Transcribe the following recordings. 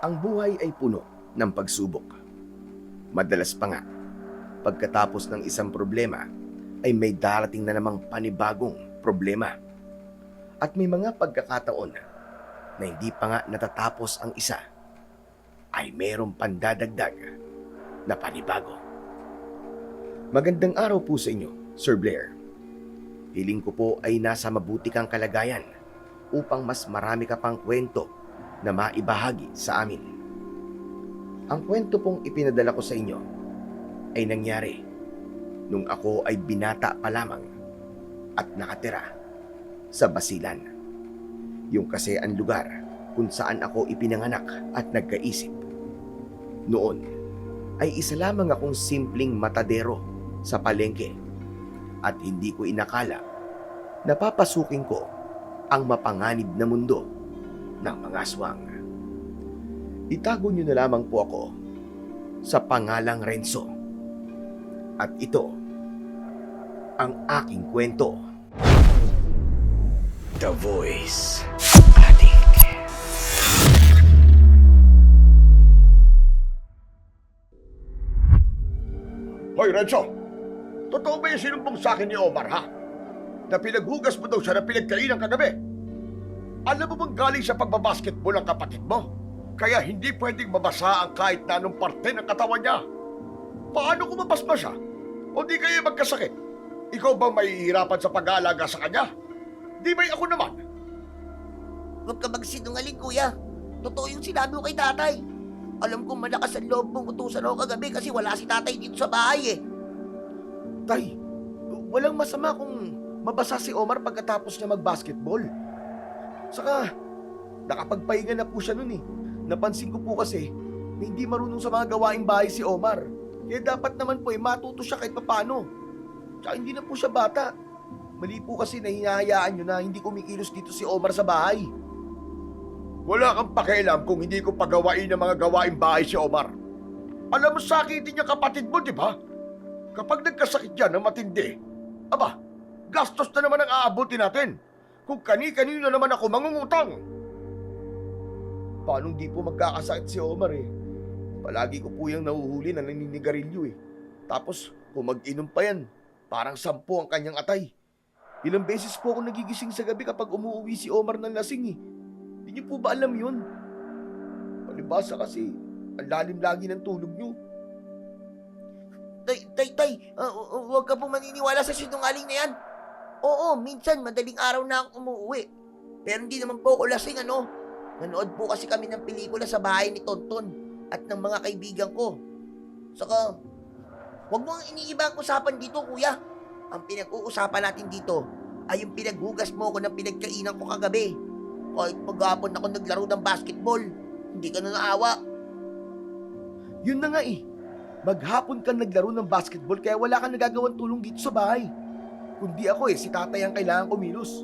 Ang buhay ay puno ng pagsubok. Madalas pa nga, pagkatapos ng isang problema, ay may darating na namang panibagong problema. At may mga pagkakataon na hindi pa nga natatapos ang isa, ay mayroong pandadagdag na panibago. Magandang araw po sa inyo, Sir Blair. Hiling ko po ay nasa mabuti kang kalagayan upang mas marami ka pang kwento na maibahagi sa amin. Ang kwento pong ipinadala ko sa inyo ay nangyari nung ako ay binata pa lamang at nakatira sa Basilan. Yung kasi ang lugar kung saan ako ipinanganak at nagkaisip. Noon ay isa lamang akong simpleng matadero sa palengke at hindi ko inakala na papasukin ko ang mapanganib na mundo ng mga aswang. Itago niyo na lamang po ako sa pangalang Renzo. At ito ang aking kwento. The Voice Addict. Hoy, Renzo! Totoo ba yung sinumbong sa akin ni Omar, ha? Na pinaghugas mo daw siya na pinagkainan kagabi? Alam mo bang galing sa pagbabasketball ang kapatid mo? Kaya hindi pwedeng mabasa ang kahit na anong parte ng katawan niya. Paano kung mabasma siya? O di kayo magkasakit? Ikaw bang mahihirapan sa pag-aalaga sa kanya? Di ba'y ako naman? Huwag ka magsinungaling, kuya. Totoo yung sinabi ko kay tatay. Alam kong malakas ang loob mong utusan ako kagabi kasi wala si tatay dito sa bahay eh. Tay, walang masama kung mabasa si Omar pagkatapos niya mag-basketball. Saka, nakapagpahinga na po siya nun eh. Napansin ko po kasi na hindi marunong sa mga gawaing bahay si Omar. Kaya dapat naman po matuto siya kahit papano. Tsaka hindi na po siya bata. Mali po kasi na hinahayaan nyo na hindi kumikilos dito si Omar sa bahay. Wala kang pakialam kung hindi ko pagawain ng mga gawaing bahay si Omar. Alam mo, sakitin niya kapatid mo, di ba? Kapag nagkasakit yan ng matindi, aba, gastos na naman ang aabutin natin. Kung kani-kanino naman ako mangungutang. Paano di po magkakasakit si Omar eh? Palagi ko po yung nahuhuli na naninigarilyo eh. Tapos, kung mag-inom pa yan, parang 10 ang kanyang atay. Ilang beses po ako nagigising sa gabi kapag umuwi si Omar ng lasing eh. Hindi niyo po ba alam yun? Palibasa kasi, ang lalim lagi ng tulog niyo. Tay, huwag ka pong maniniwala sa sinungaling na yan. Oo, minsan madaling araw na akong umuwi. Pero hindi naman po ako lasing, ano? Nanood po kasi kami ng pelikula sa bahay ni Tonton at ng mga kaibigan ko. Saka, huwag mo ang iniiba ang usapan dito, kuya. Ang pinag-uusapan natin dito ay yung pinaghugas mo ko ng pinagkainan ko kagabi. Kahit maghapon ako naglaro ng basketball, hindi ka na naawa. Yun na nga eh. Maghapon ka naglaro ng basketball kaya wala kang nagagawang tulong dito sa bahay. Kundi ako si tatay ang kailangan kumilos.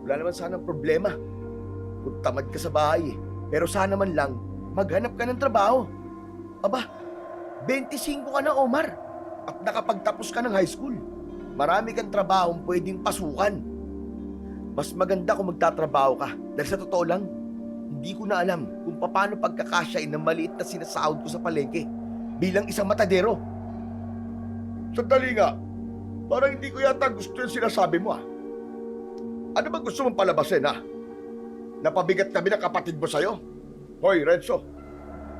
Wala naman sanang problema kung tamad ka sa bahay eh. Pero sana man lang, maghanap ka ng trabaho. Aba, 25 ka na, Omar. At nakapagtapos ka ng high school. Marami kang trabahong pwedeng pasukan. Mas maganda kung magtatrabaho ka. Dahil sa totoo lang, hindi ko na alam kung paano pagkakasyain ng maliit na sinasahod ko sa palengke bilang isang matadero. Sandali nga, parang hindi ko yata gusto yung sinasabi mo, ah. Ano ba gusto mong palabasin, ha? Napabigat kami ng kapatid mo sa'yo? Hoy, Renzo,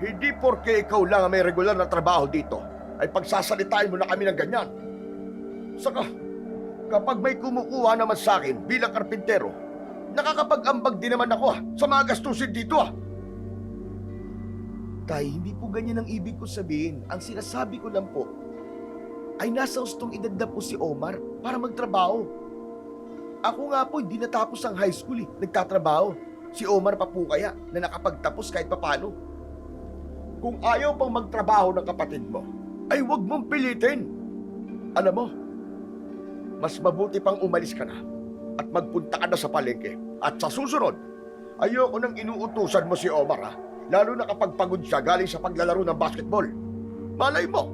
hindi porke ikaw lang ang may regular na trabaho dito, ay pagsasalitain mo na kami ng ganyan. Saka, kapag may kumukuha naman sa akin bilang karpintero, nakakapag-ambag din naman ako, sa mga gastusin dito, Tay, hindi po ganyan ang ibig ko sabihin. Ang sinasabi ko lang po, ay nasa ustong edad na po si Omar para magtrabaho. Ako nga po, hindi natapos ang high school eh. Nagtatrabaho. Si Omar pa po kaya na nakapagtapos kahit papano. Kung ayaw pang magtrabaho ng kapatid mo, ay huwag mong pilitin. Alam mo, mas mabuti pang umalis ka na at magpunta ka na sa palengke. At sa susunod, ayoko nang inuutusan mo si Omar, ha? Lalo na kapag pagod siya galing sa paglalaro ng basketball. Malay mo,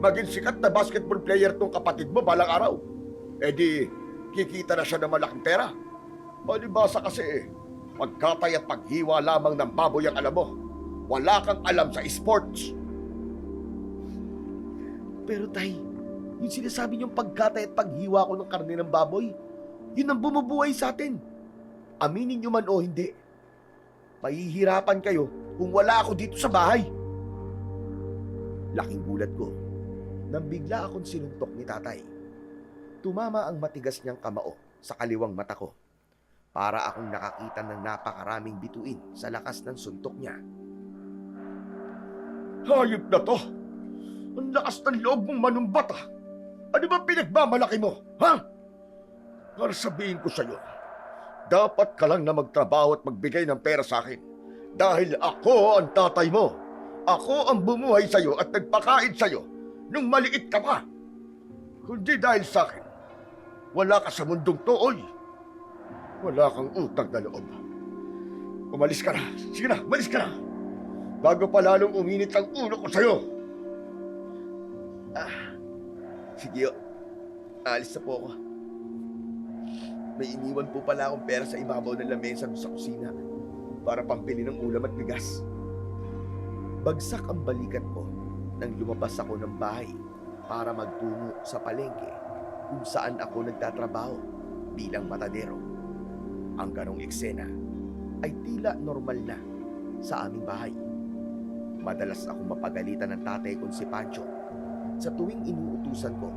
maging sikat na basketball player tong kapatid mo balang araw. Eh di, kikita na siya ng malaking pera. Palibasa kasi pagkatay at paghiwa lamang ng baboy ang alam mo. wala kang alam sa sports. Pero tay, yung sinasabi niyong pagkatay at paghiwa ko ng karne ng baboy, yun ang bumubuhay sa atin. Aminin niyo man o hindi, mahihirapan kayo kung wala ako dito sa bahay. Laking gulat ko nang bigla akong sinuntok ni tatay. Tumama ang matigas niyang kamao sa kaliwang mata ko. Para akong nakakita ng napakaraming bituin sa lakas ng suntok niya. Hayop na to! Ang lakas ng loob mong manumbata! Ano ba pinagmamalaki mo, ha? Para sabihin ko sa'yo, dapat ka lang na magtrabaho at magbigay ng pera sa akin. Dahil ako ang tatay mo. Ako ang bumuhay sa'yo at nagpakain sa'yo nung maliit ka pa. Kundi dahil sa akin, wala ka sa mundong to, oy. Wala kang utang na loob. Umalis ka na. Sige na, umalis ka na. Bago pa lalong uminit ang ulo ko sa'yo. Sige, alis na po ako. May iniwan po pala akong pera sa ibabaw ng lamesa sa kusina para pampili ng ulam at bigas. Bagsak ang balikat ko nang lumabas ako ng bahay para magtungo sa palengke kung saan ako nagtatrabaho bilang matadero. Ang ganong eksena ay tila normal na sa aming bahay. Madalas akong mapagalitan ng tatay kong si Pancho sa tuwing inuutusan ko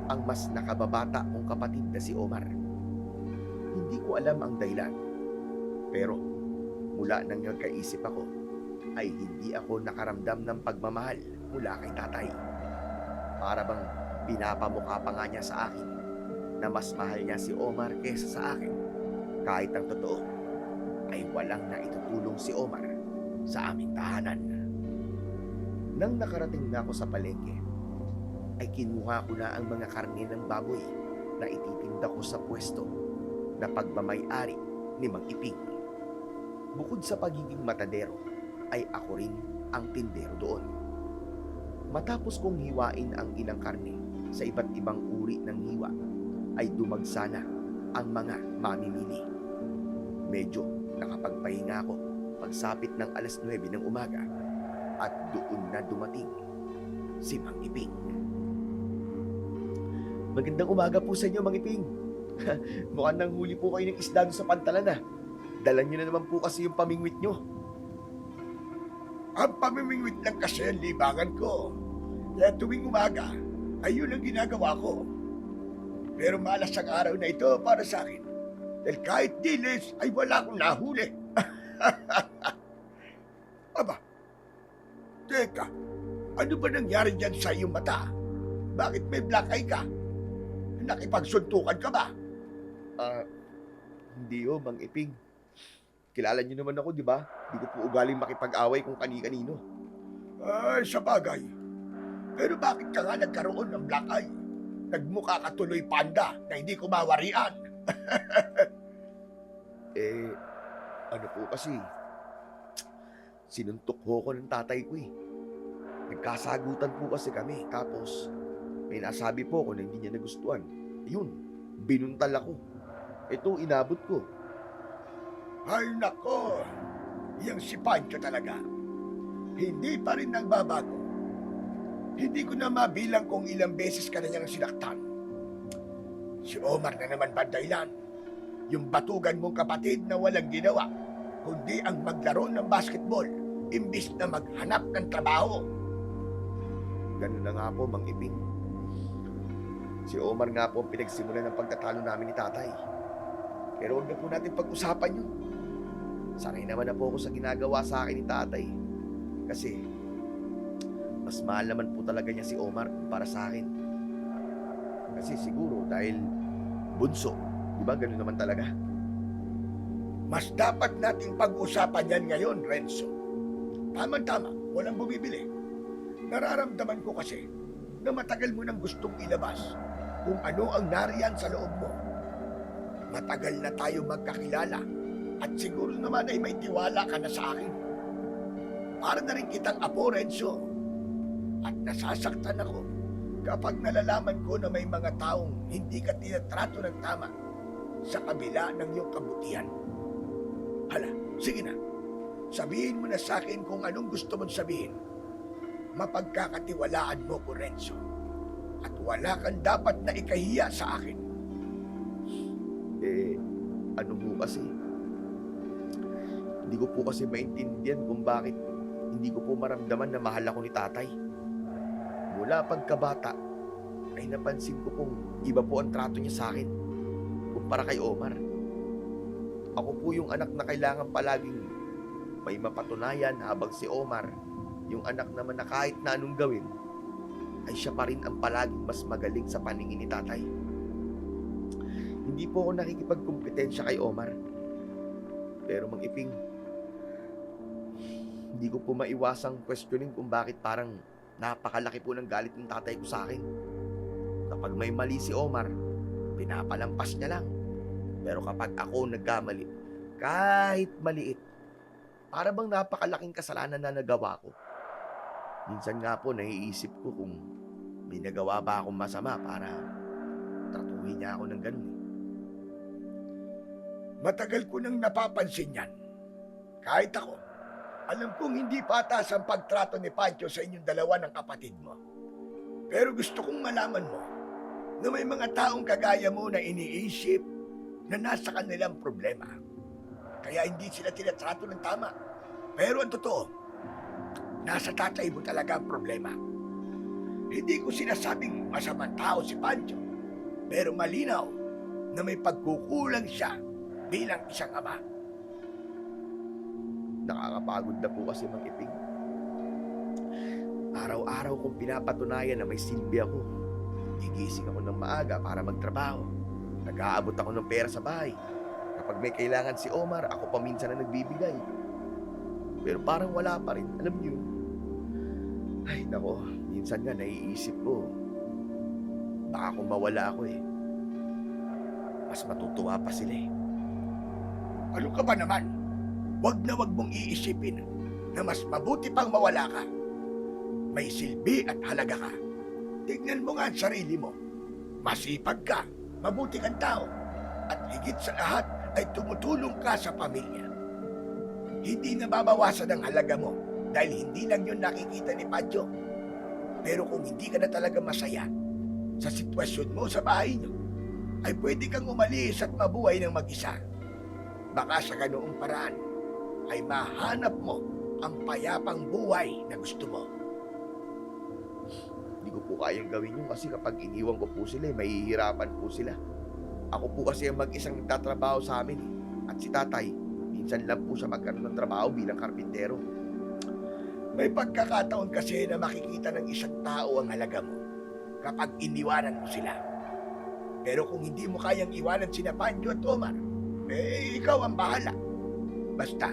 ang mas nakababata kong kapatid na si Omar. Hindi ko alam ang dahilan, pero mula nang nagkaisip ako ay hindi ako nakaramdam ng pagmamahal mula kay tatay. Para bang pinapamukha pa nga niya sa akin na mas mahal niya si Omar kesa sa akin. Kahit ang totoo ay walang naitutulong si Omar sa aming tahanan. Nang nakarating na ako sa palengke, ay kinuha ko na ang mga karne ng baboy na ititinda ko sa pwesto na pagmamay-ari ni Mang Iping. Bukod sa pagiging matadero, ay ako rin ang tindero doon. Matapos kong hiwain ang ilang karne sa iba't ibang uri ng hiwa, ay dumagsa na ang mga mamimili. Medyo nakapagpahinga ako pagsapit ng alas 9 ng umaga at doon na dumating si Mang Iping. Magandang umaga po sa inyo, Mang Iping. Mukhang nanghuli po kayo ng isda doon sa pantalan. Dala niyo na naman po kasi yung pamingwit nyo. Ang pamimingwit lang kasi ang libangan ko. Kaya tuwing umaga, ay yun ang ginagawa ko. Pero malas ang araw na ito para sa akin. Dahil kahit dilis, ay wala akong nahuli. Aba, teka, ano ba nangyari dyan sa iyong mata? Bakit may black eye ka? Nakipagsuntukan ka ba? Hindi ho, Mang Iping. Kilala niyo naman ako, di ba? Di ko po ugaling makipag-away kung kani-kanino. Ay, sa bagay. Pero bakit ka nga nagkaroon ng black eye? Nagmukha ka tuloy panda na hindi ko mawarian. Ano po kasi, sinuntok ho ko ng tatay ko eh. Nagkasagutan po kasi kami, tapos may nasabi po ako na hindi niya nagustuhan. Yun, binuntal ako. Ito, inabot ko. Ay nako, yung si Pancho talaga. Hindi pa rin nagbabago. Hindi ko na mabilang kung ilang beses ka na niyang sinaktan. Si Omar na naman ba dahilan? Yung batugan mong kapatid na walang ginawa, kundi ang maglaro ng basketball, imbis na maghanap ng trabaho. Ganun na nga po, Mang Iping. Si Omar nga po ang pinagsimulan ng pagtatalo namin ni tatay. Pero huwag na po natin pag-usapan yun. Sanay naman na po ako sa ginagawa sa akin ni tatay. Kasi, mas mahal naman po talaga niya si Omar para sa akin. Kasi siguro dahil bunso, di ba ganun naman talaga? Mas dapat nating pag-usapan yan ngayon, Renzo. Tama-tama, walang bumibili. Nararamdaman ko kasi na matagal mo nang gustong ilabas kung ano ang nariyan sa loob mo. Matagal na tayo magkakilala at siguro naman ay may tiwala ka na sa akin. Para na rin kitang apo, Renzo. At nasasaktan ako kapag nalalaman ko na may mga taong hindi ka tinatrato ng tama sa kabila ng iyong kabutihan. Hala, sige na. Sabihin mo na sa akin kung anong gusto mong sabihin. Mapagkakatiwalaan mo ko, Renzo. At wala kang dapat na ikahiya sa akin. Ano po kasi? Hindi ko po kasi maintindihan kung bakit hindi ko po maramdaman na mahal ako ni tatay. Mula pagkabata, ay napansin ko kung iba po ang trato niya sa akin kumpara kay Omar. Ako po yung anak na kailangan palaging may mapatunayan, habang si Omar, yung anak naman na kahit na anong gawin, ay siya pa rin ang palaging mas magaling sa paningin ni tatay. Hindi po ako nakikipagkumpetensya kay Omar. Pero Mang Iping, hindi ko po maiwasang questioning kung bakit parang napakalaki po ng galit ng tatay ko sa akin. Kapag may mali si Omar, pinapalampas niya lang. Pero kapag ako nagkamali, kahit maliit, para bang napakalaking kasalanan na nagawa ko. Minsan nga po naiisip ko kung may nagawa ba akong masama para tratuhin niya ako ng ganun. Matagal ko nang napapansin yan. Kahit ako, alam kong hindi patas ang pagtrato ni Pancho sa inyong dalawa ng kapatid mo. Pero gusto kong malaman mo na may mga taong kagaya mo na iniisip na nasa kanilang problema. Kaya hindi sila tinatrato ng tama. Pero ang totoo, nasa tatay mo talaga ang problema. Hindi ko sinasabing masamang tao si Pancho, pero malinaw na may pagkukulang siya bilang isang ama. Nakakapagod na po kasi Mang Iping. Araw-araw kong pinapatunayan na may silbi ako. Gigising ako ng maaga para magtrabaho. Nag-aabot ako ng pera sa bahay. Kapag may kailangan si Omar, ako pa minsan na nagbibigay. Pero parang wala pa rin, alam niyo. Ay nako, minsan nga naiisip ko, baka kung mawala ako mas matutuwa pa sila Ano ka ba naman? Wag na wag mong iisipin na mas mabuti pang mawala ka. May silbi at halaga ka. Tignan mo nga ang sarili mo. Masipag ka, mabuti kang tao, at higit sa lahat ay tumutulong ka sa pamilya. Hindi nababawasan ang halaga mo dahil hindi lang yun nakikita ni Pancho. Pero kung hindi ka na talaga masaya sa sitwasyon mo sa bahay niyo, ay pwede kang umalis at mabuhay ng mag-isa. Baka sa ganoong paraan ay mahanap mo ang payapang buhay na gusto mo. Hindi ko po kayang gawin yun kasi kapag iniwan ko po sila, mahihirapan po sila. Ako po kasi ang mag-isang nagtatrabaho sa amin At si tatay, minsan lang po siya magkaroon ng trabaho bilang karpintero. May pagkakataon kasi na makikita ng isang tao ang halaga mo kapag iniwanan mo sila. Pero kung hindi mo kayang iwanan sina Pancho at Omar, ikaw ang bahala. Basta,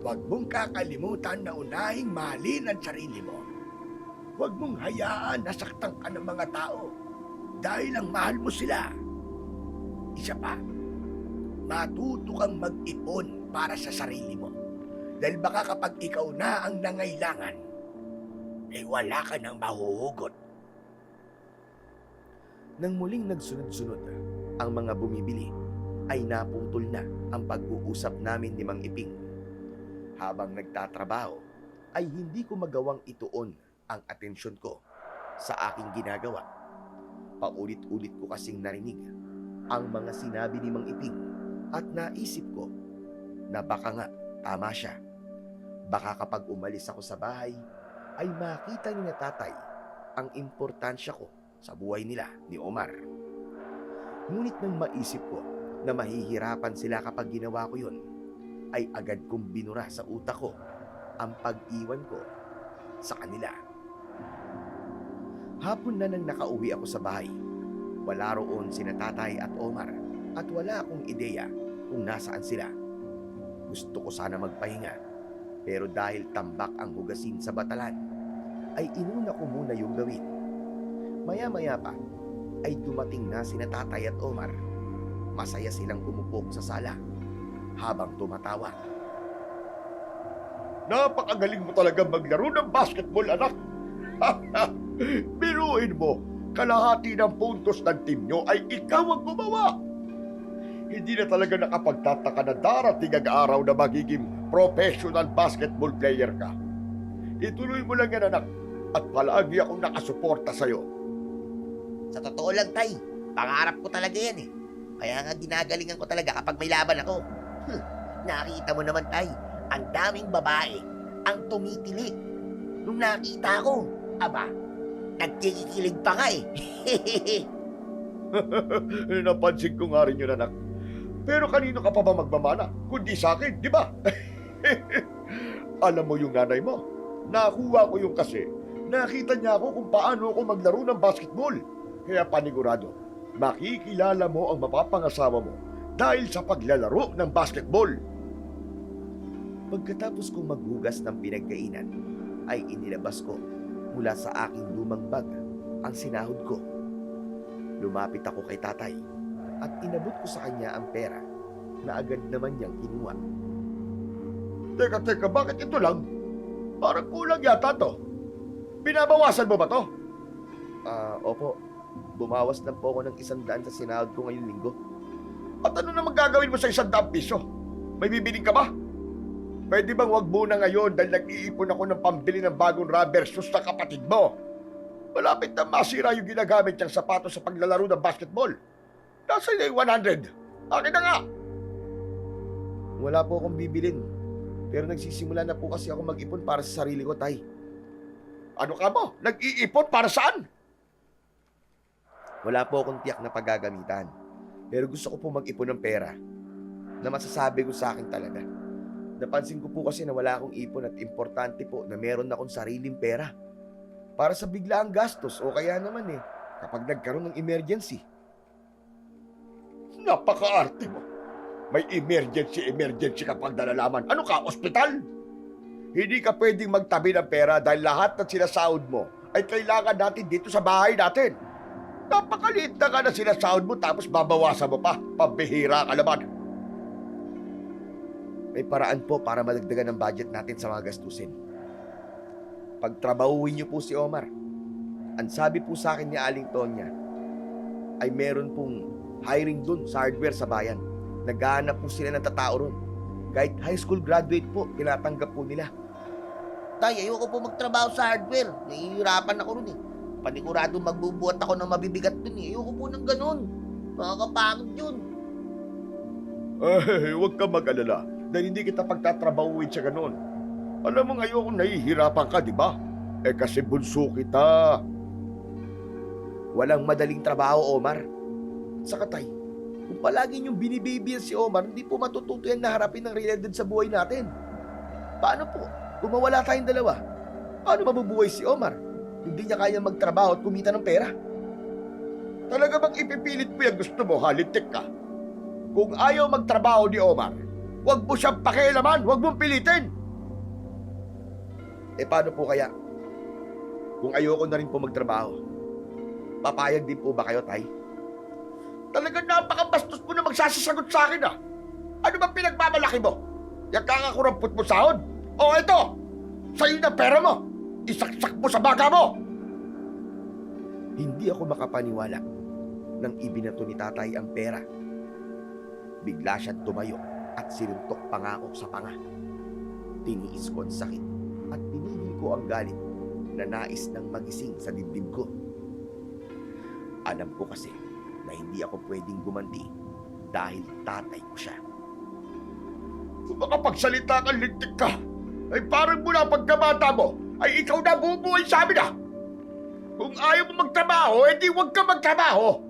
huwag mong kakalimutan na unahing mahalin ang sarili mo. Huwag mong hayaan na saktan ka ng mga tao dahil ang mahal mo sila. Isa pa, matuto kang mag-ipon para sa sarili mo. Dahil baka kapag ikaw na ang nangailangan, wala ka nang mahuhugot. Nang muling nagsunod-sunod ang mga bumibili, ay naputol na ang pag-uusap namin ni Mang Iping. Habang nagtatrabaho, ay hindi ko magawang ituon ang atensyon ko sa aking ginagawa. Paulit-ulit ko kasing narinig ang mga sinabi ni Mang Iping at naisip ko na baka nga tama siya. Baka kapag umalis ako sa bahay, ay makita ni na tatay ang importansya ko sa buhay nila ni Omar. Ngunit nang maisip ko na mahihirapan sila kapag ginawa ko yun, ay agad kong binura sa utak ko ang pag-iwan ko sa kanila. Hapon na nang nakauwi ako sa bahay. Wala roon sina tatay at Omar at wala akong ideya kung nasaan sila. Gusto ko sana magpahinga, pero dahil tambak ang hugasin sa batalan, ay inuna ko muna yung gawin. Maya-maya pa, ay dumating na sina tatay at Omar. Masaya silang umupok sa sala habang tumatawa. Napakagaling mo talaga maglaro ng basketball, anak. Biruin mo, kalahati ng puntos ng team nyo ay ikaw ang gumawa. Hindi na talaga nakapagtataka na darating ang araw na magiging professional basketball player ka. Ituloy mo lang yan, anak. At palagi akong nakasuporta sa'yo. Sa totoo lang, Tay, pangarap ko talaga yan eh. Kaya nga ginagalingan ko talaga kapag may laban ako. Nakita mo naman, Tay, ang daming babae ang tumitili. Nung nakita ko, aba, nagkikikilig pa nga eh. Napansin ko nga rin yun, anak. Pero kanino ka pa ba magmamana? Kundi sa akin, di ba? Alam mo yung nanay mo, nakuha ko yung kasi nakita niya ako kung paano ako maglaro ng basketball. Kaya panigurado, makikilala mo ang mapapangasawa mo dahil sa paglalaro ng basketball. Pagkatapos kong maghugas ng pinagkainan, ay inilabas ko mula sa aking lumang bag ang sinahod ko. Lumapit ako kay tatay at inabot ko sa kanya ang pera na agad naman niyang kinuha. Teka, bakit ito lang? Parang kulang yata to. Binabawasan mo ba to? Opo. Bumawas lang po ako ng 100 sa sinahod ko ngayong linggo. At ano naman gagawin mo sa 100 piso? May bibiling ka ba? Pwede bang wag muna ngayon dahil nag-iipon ako ng pambili ng bagong rubber shoes na kapatid mo? Malapit na masira yung ginagamit niyang sapatos sa paglalaro ng basketball. Nasa na yung 100? Akin na nga! Wala po akong bibilin. Pero nagsisimula na po kasi ako mag-ipon para sa sarili ko, tay. Ano ka mo? Nag-iipon para saan? Wala po akong tiyak na paggagamitan. Pero gusto ko po mag-ipon ng pera na masasabi ko sa akin talaga. Napansin ko po kasi na wala akong ipon at importante po na meron akong sariling pera para sa biglaang gastos o kaya naman kapag nagkaroon ng emergency. Napaka-arte mo. May emergency kapag nalalaman. Ano ka, ospital? Hindi ka pwedeng magtabi ng pera dahil lahat ng sinasahod mo ay kailangan natin dito sa bahay natin. Napakaliit na nga na sinasahod mo tapos babawasan mo pa. Pambihira ka naman. May paraan po para madagdagan ang budget natin sa mga gastusin. Pagtrabahuin niyo po si Omar. Ang sabi po sa akin ni Aling Tonya ay meron pong hiring dun sa hardware sa bayan. Naghahanap po sila ng tatao ron. Kahit high school graduate po, tinatanggap po nila. Tay, ayoko po magtrabaho sa hardware. Nahihirapan ako ron eh. Panigurado magbubuhat ako ng mabibigat dun eh. Ayoko po ng ganun. Makakapagod yun. Huwag ka mag-alala dahil hindi kita pagtatrabahuin sa ganun. Alam mo ngayon kung nahihirapan ka, di ba? Kasi bunso kita. Walang madaling trabaho, Omar. Saka tay, kung palagi niyong binibaby si Omar, hindi po matututo yan na harapin ang realidad sa buhay natin. Paano po? Kung mawala tayong dalawa, paano mabubuhay si Omar? Hindi niya kaya magtrabaho at kumita ng pera. Talaga bang ipipilit mo yung gusto mo, halitik ka? Kung ayaw magtrabaho ni Omar, huwag mo siyang pakialaman, huwag mong pilitin. Paano po kaya? Kung ayoko na rin po magtrabaho, papayag din po ba kayo, tay? Talagang napakabastos mo na magsasasagot sa akin ah. Ano bang pinagmamalaki mo? Yung kakakurampot mo sahod? O ito, sa'yo na pera mo. Isaksak mo sa baga mo. Hindi ako makapaniwala nang ibinato ni tatay ang pera. Bigla siyang tumayo at sinuntok pa nga ako sa panga. Tiniis ko ang sakit at pinigil ko ang galit na nais nang magising sa dibdib ko. Alam ko kasi na hindi ako pwedeng gumanti dahil tatay ko siya. Kung makapagsalita kang lintik ka, ay parang mula pagkabata mo, ay ikaw na bubuhay sa amin ah. Kung ayaw mo magtrabaho, edi huwag ka magtrabaho.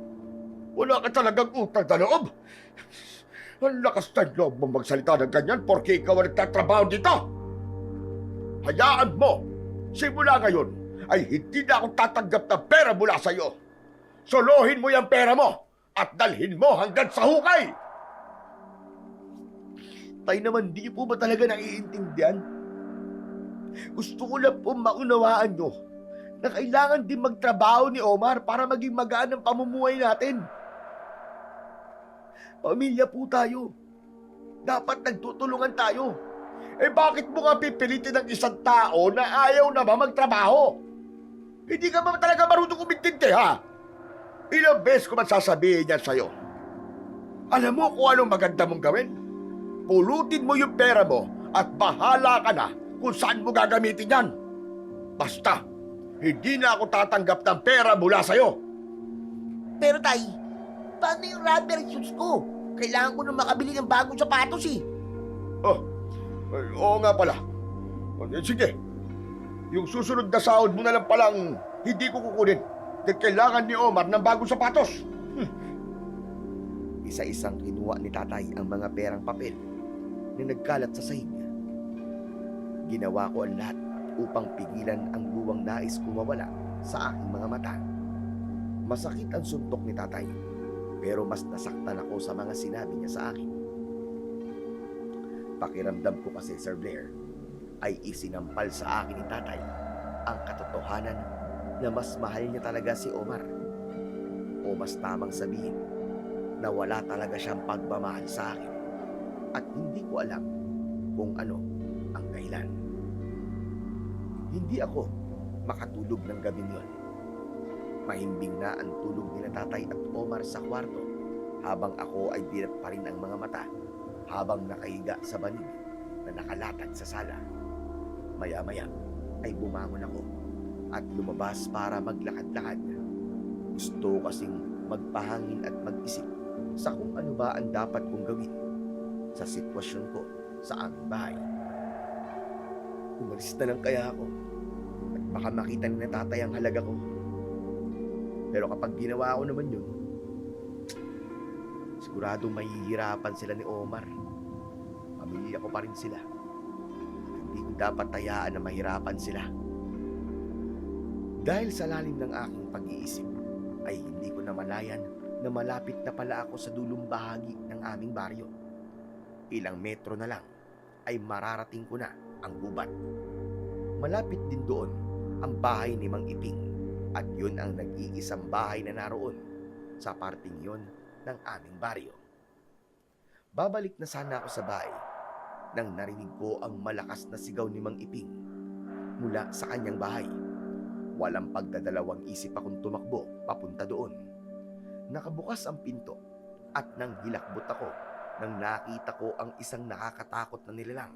Wala ka talagang utang na loob. Ang lakas ng loob mo magsalita ng ganyan porque ikaw ang nagtatrabaho dito. Hayaan mo, simula ngayon ay hindi na ako tatanggap ng pera mula sa iyo. Solohin mo yung pera mo at dalhin mo hanggang sa hukay. Tay naman, di po ba talaga naiintindihan? Gusto ko lang po maunawaan nyo na kailangan din magtrabaho ni Omar para maging magaan ang pamumuhay natin. Pamilya po tayo. Dapat nagtutulungan tayo. Bakit mo nga pipilitin ng isang tao na ayaw na ba magtrabaho? Hindi ka ba talaga marunong umintindi, ha? Ilang beses ko man sasabihin yan sa'yo. Alam mo kung anong maganda mong gawin? Pulutin mo yung pera mo At bahala ka na kung saan mo gagamitin yan. Basta, hindi na ako tatanggap ng pera mula sa'yo. Pero tay, paano yung rubber shoes ko? Kailangan ko na makabili ng bagong sapatos eh. Oh, oo nga pala. Sige, yung susunod na sahod mo na lang palang hindi ko kukunin. Dahil kailangan ni Omar ng bagong sapatos. Isa-isang kinuha ni tatay ang mga perang papel na nagkalat sa sahig. Ginawa ko ang lahat upang pigilan ang luwang nais kumawala sa aking mga mata. Masakit ang suntok ni tatay, pero mas nasaktan ako sa mga sinabi niya sa akin. Pakiramdam ko kasi, Sir Blair, ay isinampal sa akin ni tatay ang katotohanan na mas mahal niya talaga si Omar. O mas tamang sabihin na wala talaga siyang pagmamahal sa akin at hindi ko alam kung ano ang dahilan. Hindi ako makatulog ng gabing yon. Mahimbing na ang tulog ni tatay at Omar sa kwarto habang ako ay dilat pa rin ang mga mata habang nakahiga sa banig na nakalatag sa sala. Maya-maya ay bumangon ako at lumabas para maglakad-lakad. Gusto kasing magpahangin at mag-isip sa kung ano ba ang dapat kong gawin sa sitwasyon ko sa aming bahay. Umalis na lang kaya ako at baka makita ni tatay ang halaga ko. Pero kapag ginawa ko naman yun, siguradong mahihirapan sila ni Omar. Pamilya ko pa rin sila. Hindi ko dapat hayaan na mahirapan sila. Dahil sa lalim ng aking pag-iisip, ay hindi ko namalayan na malapit na pala ako sa dulong bahagi ng aming baryo. Ilang metro na lang ay mararating ko na ang gubat. Malapit din doon ang bahay ni Mang Iping at yun ang nag-iisang bahay na naroon sa parting yun ng aming baryo. Babalik na sana ako sa bahay nang narinig ko ang malakas na sigaw ni Mang Iping mula sa kanyang bahay. Walang pagdadalawang isip akong tumakbo papunta doon. Nakabukas ang pinto at nang hilakbot ako nang nakita ko ang isang nakakatakot na nilalang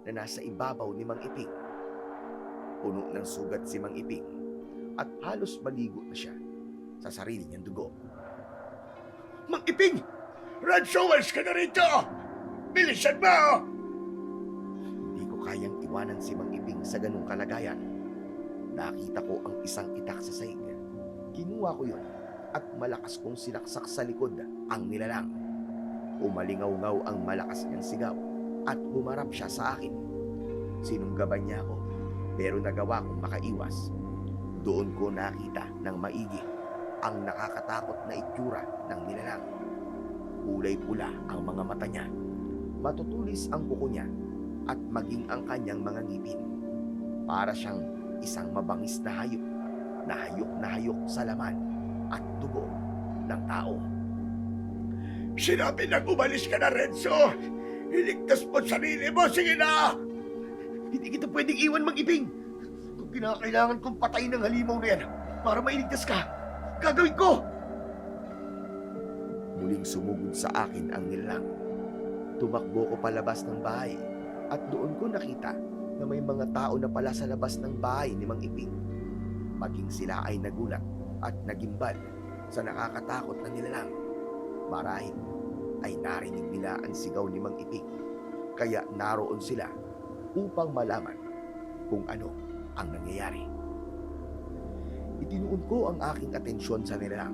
na nasa ibabaw ni Mang Iping. Puno ng sugat si Mang Iping at halos maligo na siya sa sarili niyang dugo. Mang Iping! Rod Showers ka na rito! Bilisan mo! Hindi ko kayang iwanan si Mang Iping sa ganung kalagayan. Nakita ko ang isang itak sa sahig. Kinuha ko yun at malakas kong sinaksak sa likod ang nilalang. Umalingaw-ngaw ang malakas niyang sigaw at humarap siya sa akin. Sinunggaban niya ako pero nagawa kong makaiwas. Doon ko nakita ng maigi ang nakakatakot na itsura ng nilalang. Kulay pula ang mga mata niya. Matutulis ang kuko niya at maging ang kanyang mga ngipin. Para siyang isang mabangis na hayop na hayok sa laman at dugo ng tao. Sinabi nang umalis ka na, Renzo! Iligtas mo sarili mo! Sige na! Hindi kita pwedeng iwan, Mang Iping. Kung kinakailangan kong patayin ng halimaw na yan para mailigtas ka, gagawin ko! Muling sumugod sa akin ang nilalang. Tumakbo ko palabas ng bahay at doon ko nakita na may mga tao na pala sa labas ng bahay ni Mang Iping. Maging sila ay nagulat at nagimbal sa nakakatakot na nilalang. Marahil ay narinig nila ang sigaw ni Mang Iping, kaya naroon sila upang malaman kung ano ang nangyayari. Itinuon ko ang aking atensyon sa nilalang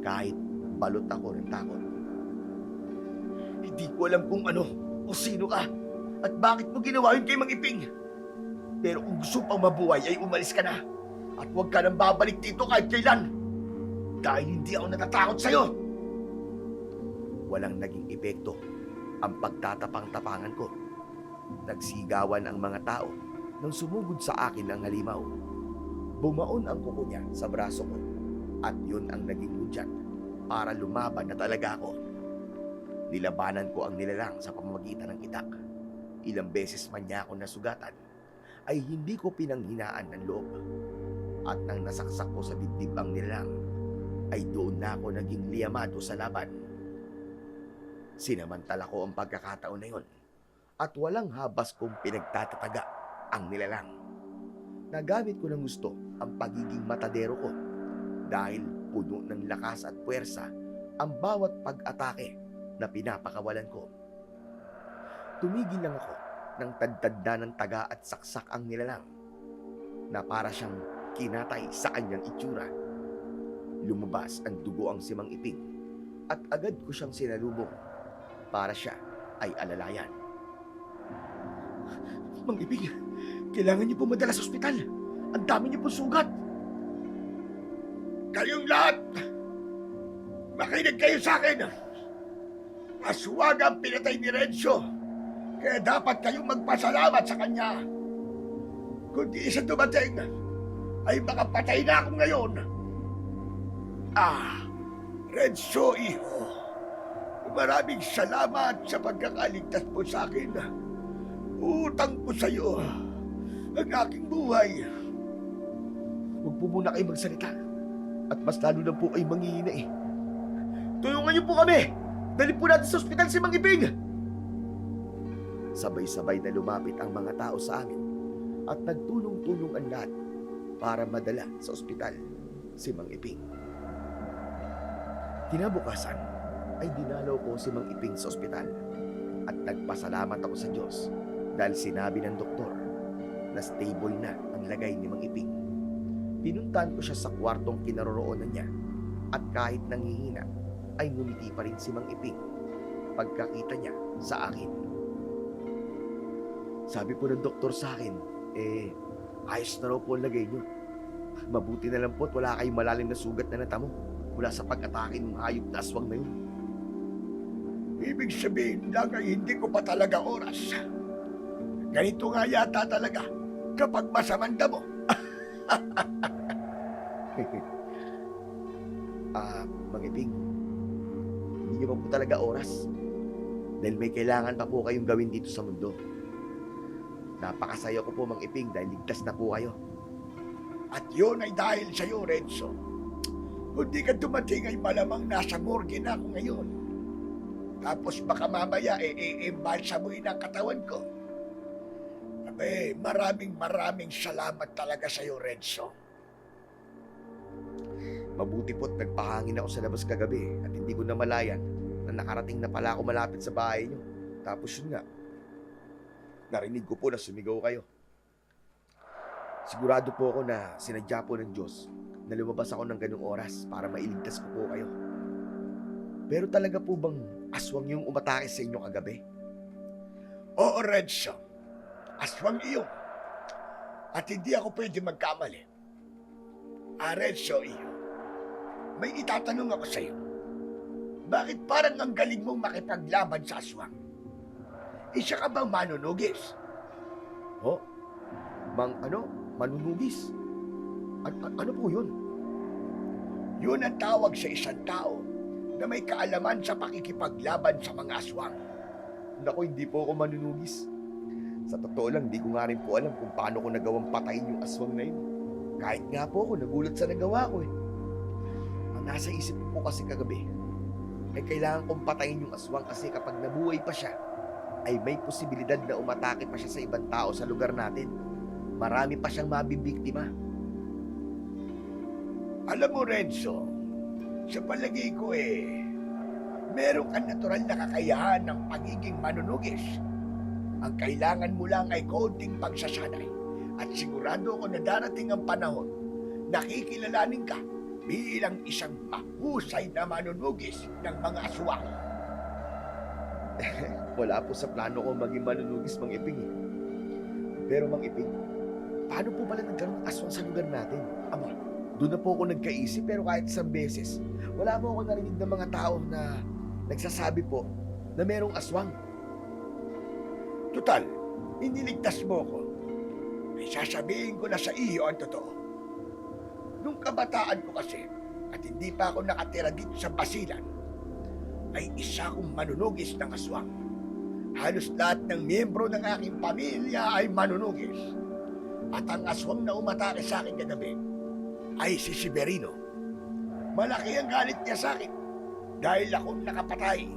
kahit balot ako ng takot. Hindi ko alam kung ano o sino ka at bakit mo ginawa yun kay Mang Iping. Pero kung gusto pang mabuhay ay umalis ka na at huwag ka nang babalik dito kahit kailan. Dahil hindi ako natatakot sa'yo. Walang naging epekto ang pagtatapang-tapangan ko. Nagsigawan ang mga tao nang sumugod sa akin ang halimaw. Bumaon ang kuko niya sa braso ko at yun ang naging hudyat para lumaban na talaga ako. Nilabanan ko ang nilalang sa pamamagitan ng itak. Ilang beses man niya ako nasugatan, ay hindi ko pinanghinaan ng loob. At nang nasaksak ko sa dibdib ang nilalang, ay doon na ako naging liyamado sa laban. Sinamantala ko ang pagkakataon na yon at walang habas kong pinagtatataga ang nilalang. Nagamit ko ng gusto ang pagiging matadero ko dahil puno ng lakas at puwersa ang bawat pag-atake na pinapakawalan ko. Tumigil lang ako nang tadtad ng taga at saksak ang nilalang na para siyang kinatay sa kanyang itsura. Lumabas ang dugo ang simang iping at agad ko siyang sinalubong para siya ay alalayan. Mang Iping, kailangan niyo po madala sa ospital. Ang dami niyo po sugat. Kayong lahat, makinig kayo sa akin. Aswang ang pinatay ni Renzo. Kaya dapat kayong magpasalamat sa kanya. Kung di siya dumating, ay makapatay na ako ngayon. Renzo, iho. Maraming salamat sa pagkakaligtas mo sa akin. Utang ko sa iyo ang aking buhay. Huwag po muna kayo magsalita at mas lalo na po ay manghihina eh. Tulungan niyo po kami! Dali po natin sa ospital si Mang Iping! Sabay-sabay na lumapit ang mga tao sa amin at nagtulong-tulong ang lahat para madala sa ospital si Mang Iping. Kinabukasan ay dinalaw ko si Mang Iping sa ospital at nagpasalamat ako sa Diyos dahil sinabi ng doktor na stable na ang lagay ni Mang Iping. Pinuntahan ko siya sa kwartong kinaroroonan niya at kahit nanghihina ay ngumiti pa rin si Mang Iping pagkakita niya sa akin. Sabi po ng doktor sa akin, ayos na raw po ang lagay niyo. Mabuti na lang po at wala kayong malalim na sugat na natamo mula sa pag-atake ng hayop na aswang na yun. Ibig sabihin lang ay hindi ko pa talaga oras. Ganito nga yata talaga kapag masamang damo. Mang Iping, hindi niyo pa po talaga oras dahil may kailangan pa po kayong gawin dito sa mundo. Napakasaya ko po, Mang Iping, dahil ligtas na po kayo. At yun ay dahil sa iyo, Renzo. Kung di ka dumating ay malamang nasa morgue na ako ngayon. Tapos baka mamaya i-embalsamuin ang katawan ko. Maraming salamat talaga sa iyo, Renzo. Mabuti po't nagpahangin ako sa labas kagabi at hindi ko namalayan na nakarating na pala ako malapit sa bahay niyo. Tapos yun nga, narinig ko po na sumigaw kayo. Sigurado po ako na sinadya po ng Diyos na lumabas ako ng ganung oras para mailigtas ko po kayo. Pero talaga po bang aswang yung umatake sa inyo kagabi? Oo, Renzo. Aswang iyo. At hindi ako pwede magkamali. Renzo, iyo. May itatanong ako sa iyo. Bakit parang ang galing mong makipaglaban sa aswang? Isa ka bang manunugis? Manunugis? Ano po yun? Yun ang tawag sa isang tao na may kaalaman sa pakikipaglaban sa mga aswang. Naku, hindi po ako manunugis. Sa totoo lang, di ko nga rin po alam kung paano ko nagawang patayin yung aswang na yun. Kahit nga po ako, nagulat sa nagawa ko eh. Ang nasa isip ko po kasi kagabi, ay kailangan kong patayin yung aswang kasi kapag nabuhay pa siya, ay may posibilidad na umatake pa siya sa ibang tao sa lugar natin. Marami pa siyang mabibiktima. Alam mo, Renzo, sa palagay ko meron kang natural na kakayahan ng pagiging manunugis. Ang kailangan mo lang ay konting pagsasanay. At sigurado ako na darating ang panahon, nakikilalanin ka bilang isang mahusay na manunugis ng mga aswang. Wala po sa plano ko maging manunugis, Mang Iping eh. Pero Mang Iping, paano po pala nagkaroon ng aswang sa lugar natin? Doon na po ako nagkaisip pero kahit isang beses, wala po ako narinig ng mga tao na nagsasabi po na merong aswang. Tutal, iniligtas mo ko. Ay sasabihin ko na sa iyo ang totoo. Nung kabataan ko kasi, at hindi pa ako nakatira dito sa Basilan, ay isa akong manunugis ng aswang. Halos lahat ng miyembro ng aking pamilya ay manunugis. At ang aswang na umatake sa akin kagabi ay si Severino. Malaki ang galit niya sa akin dahil akong nakapatay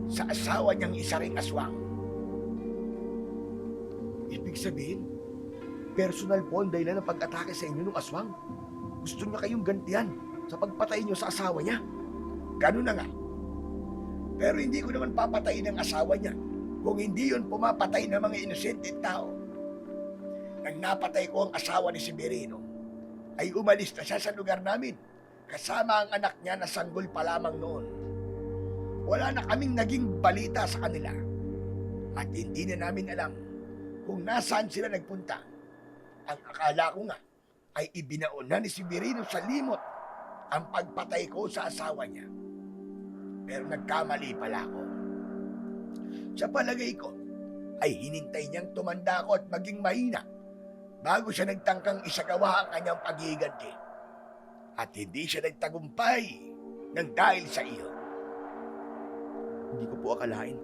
sa asawa niyang isa ring aswang. Ibig sabihin, personal po ang dahilan ng pag-atake sa inyo ng aswang. Gusto niya kayong gantihan sa pagpatay niyo sa asawa niya. Ganun na nga. Pero hindi ko naman papatayin ang asawa niya kung hindi yun pumapatay ng mga inosenteng tao. Nang napatay ko ang asawa ni Severino, ay umalis na siya sa lugar namin kasama ang anak niya na sanggol pa lamang noon. Wala na kaming naging balita sa kanila at hindi na namin alam kung nasaan sila nagpunta. Ang akala ko nga ay ibinaon na ni Severino sa limot ang pagpatay ko sa asawa niya. Pero nagkamali pala ako. Sa palagay ko, ay hinintay niyang tumanda ako at maging mahina bago siya nagtangkang isagawa ang kanyang paghihiganti. At hindi siya nagtagumpay ng dahil sa iyo. Hindi ko po akalain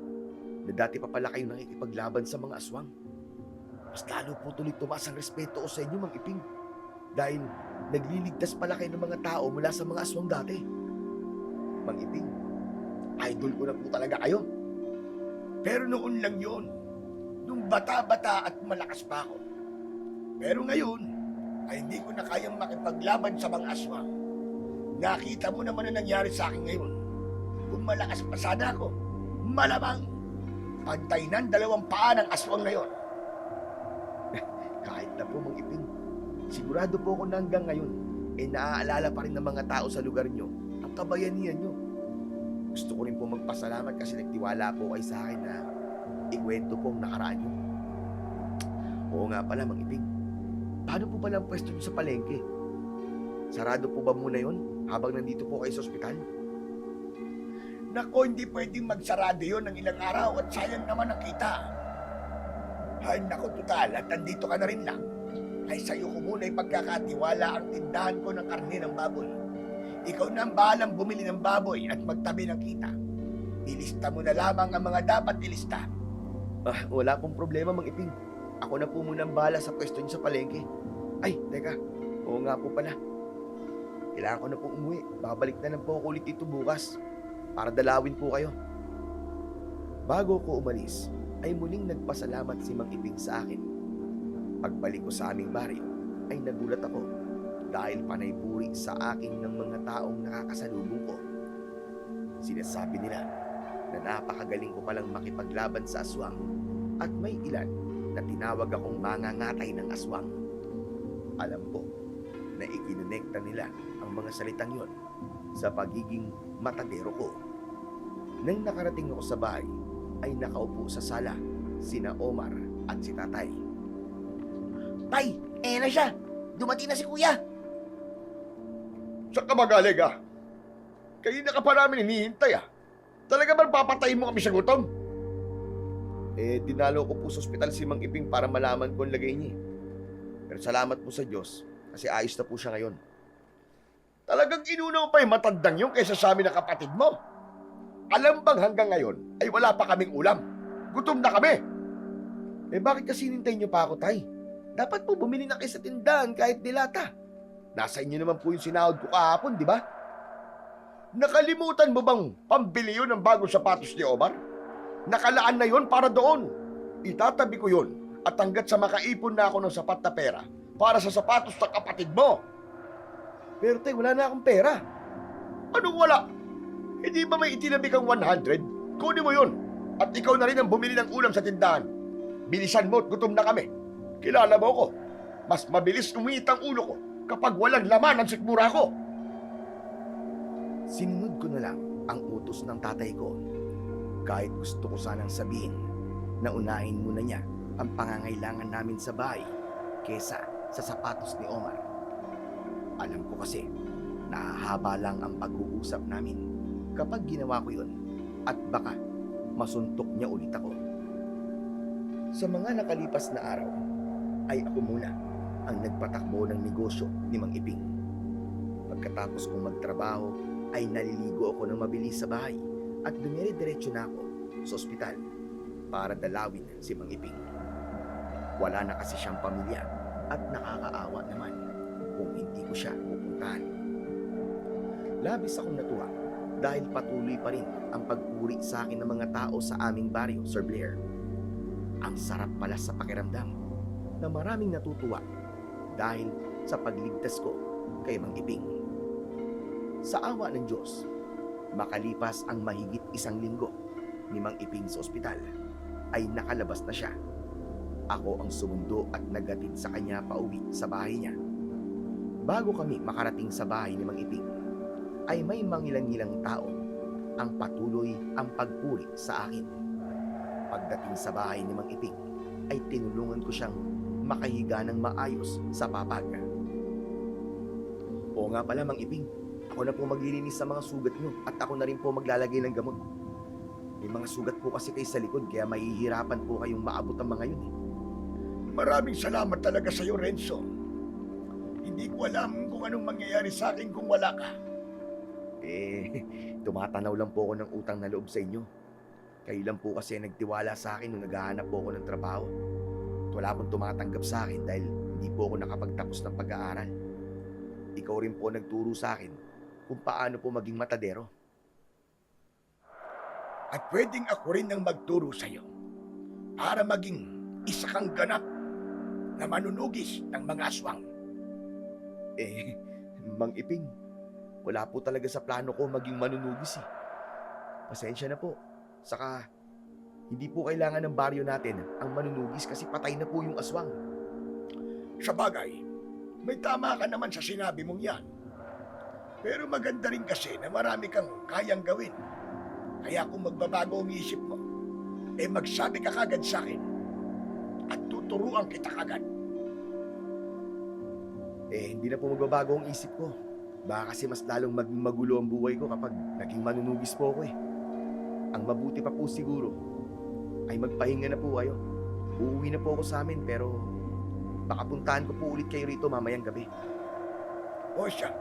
na dati pa pala kayo nakikipaglaban sa mga aswang. Mas lalo po tuloy tumaas ang respeto ko sa inyo, Mang Iping. Dahil nagliligtas pala kayo ng mga tao mula sa mga aswang dati. Mang Iping, idol ko na po talaga kayo. Pero noon lang yun, nung bata-bata at malakas pa ako. Pero ngayon, ay hindi ko na kayang makipaglaban sa mga aswang. Nakita mo naman na nangyari sa akin ngayon. Kung malakas pa sana ako, malamang pantay ng 2 paa ng aswang na yon. Kahit na po, Mang Iping, sigurado po ako na hanggang ngayon, naaalala pa rin ng mga tao sa lugar nyo ang kabayanihan nyo. Gusto ko rin po magpasalamat kasi nagtiwala po kayo sa akin na ikwento po ang nakaraan nyo. Oo nga pala, Mang Iping, paano po pala ang pwesto nyo sa palengke? Sarado po ba muna yon habang nandito po kayo sa ospital? Nako, hindi pwedeng magsarado yun ng ilang araw at sayang naman ang kita. Ay, nako, total, at nandito ka na rin lang. Ay, sa'yo ko muna ipagkakatiwala ang tindahan ko ng karne ng baboy. Ikaw na ang bahalang bumili ng baboy at magtabi ng kita. Ilista mo na lamang ang mga dapat ilista. Wala pong problema, Mang Iping. Ako na po muna ang bahala sa pwesto nyo sa palengke. Ay, teka, oo nga po pala. Kailangan ko na po umuwi. Babalik na lang po ako ulit dito bukas para dalawin po kayo. Bago ko umalis, ay muling nagpasalamat si Mang Iping sa akin. Pagbalik ko sa aming baryo, ay nagulat ako dahil panay puri sa akin ng mga taong nakakasalubong ko. Sinasabi nila na napakagaling ko palang makipaglaban sa aswang at may ilan na tinawag akong mangangatay ng aswang. Alam ko na ikinonekta nila ang mga salitang yon sa pagiging matadero ko. Nang nakarating ako sa bahay, ay nakaupo sa sala sina Omar at si Tatay. Tay, na siya. Dumating na si Kuya. Saan ka magaling, ah? Kayo na ka pa namin hinihintay, ah. Talaga ba papatayin mo kami sa gutom? Dinalo ko po sa ospital si Mang Iping para malaman ko ang lagay niya. Pero salamat po sa Diyos kasi ayos na po siya ngayon. Talagang inuna mo pa yung matandang yun kaysa sa amin na kapatid mo. Alam bang hanggang ngayon ay wala pa kaming ulam? Gutom na kami. Bakit kasi hinintay niyo pa ako, Tay? Dapat po bumili na kayo sa tindahan kahit dilata. Nasa inyo naman po yung sinahod ko kahapon, di ba? Nakalimutan mo bang pambili yun ng bagong sapatos ni Omar? Nakalaan na yun para doon. Itatabi ko yun at hanggat sa makaipon na ako ng sapat na pera para sa sapatos ng kapatid mo. Pero Tay, wala na akong pera. Anong wala? Hindi ba may itinabi kang 100? Kunin mo yun. At ikaw na rin ang bumili ng ulam sa tindahan. Bilisan mo at gutom na kami. Kilala mo ko. Mas mabilis umiit ang ulo ko kapag walang laman ang sikmura ko. Sinunod ko na lang ang utos ng tatay ko. Kahit gusto ko sanang sabihin na unahin muna niya ang pangangailangan namin sa bahay kesa sa sapatos ni Omar. Alam ko kasi nahahaba lang ang pag-uusap namin kapag ginawa ko yun at baka masuntok niya ulit ako. Sa mga nakalipas na araw ay ako muna ang nagpatakbo ng negosyo ni Mang Iping. Pagkatapos kong magtrabaho ay naliligo ako ng mabilis sa bahay at dumire-diretso na ako sa ospital para dalawin si Mang Iping. Wala na kasi siyang pamilya at nakakaawa naman kung hindi ko siya pupuntahan. Labis akong natuwa dahil patuloy pa rin ang pagpuri sa akin ng mga tao sa aming baryo, Sir Blair. Ang sarap pala sa pakiramdam na maraming natutuwa dahil sa pagligtas ko kay Mang Iping. Sa awa ng Diyos, makalipas ang mahigit 1 linggo ni Mang Iping sa ospital, ay nakalabas na siya. Ako ang sumundo at naghatid sa kanya pauwi sa bahay niya. Bago kami makarating sa bahay ni Mang Iping, ay may mangilang-ilang tao ang patuloy ang pagpuri sa akin. Pagdating sa bahay ni Mang Iping, ay tinulungan ko siyang makahiga ng maayos sa papag. Oo nga pala, Mang Iping, ako na po maglilinis sa mga sugat nyo at ako na rin po maglalagay ng gamot. May mga sugat po kasi kayo sa likod kaya mahihirapan po kayong maabot ang mga yun. Maraming salamat talaga sa iyo, Renzo. Hindi ko alam kung anong mangyayari sa akin kung wala ka. Tumatanaw lang po ako ng utang na loob sa inyo. Kayo lang po kasi nagtiwala sa akin nung naghahanap po ako ng trabaho. At wala pong tumatanggap sa akin dahil hindi po ako nakapagtapos ng pag-aaral. Ikaw rin po nagturo sa akin kung paano po maging matadero. At pwedeng ako rin ang magturo sa iyo para maging isa kang ganap na manunugis ng mga aswang. Mang Iping, wala po talaga sa plano ko maging manunugis eh. Pasensya na po. Saka, hindi po kailangan ng baryo natin ang manunugis kasi patay na po yung aswang. Sa bagay, may tama ka naman sa sinabi mong yan. Pero maganda rin kasi na marami kang kayang gawin. Kaya kung magbabago ang isip mo, magsabi ka kagad sa akin at tuturuan kita kagad. Hindi na po magbabago ang isip ko. Baka kasi mas lalong maging magulo ang buhay ko kapag naging manunugis po ako eh. Ang mabuti pa po siguro ay magpahinga na po kayo. Uuwi na po ako sa amin pero baka puntahan ko po ulit kayo rito mamayang gabi. O siya,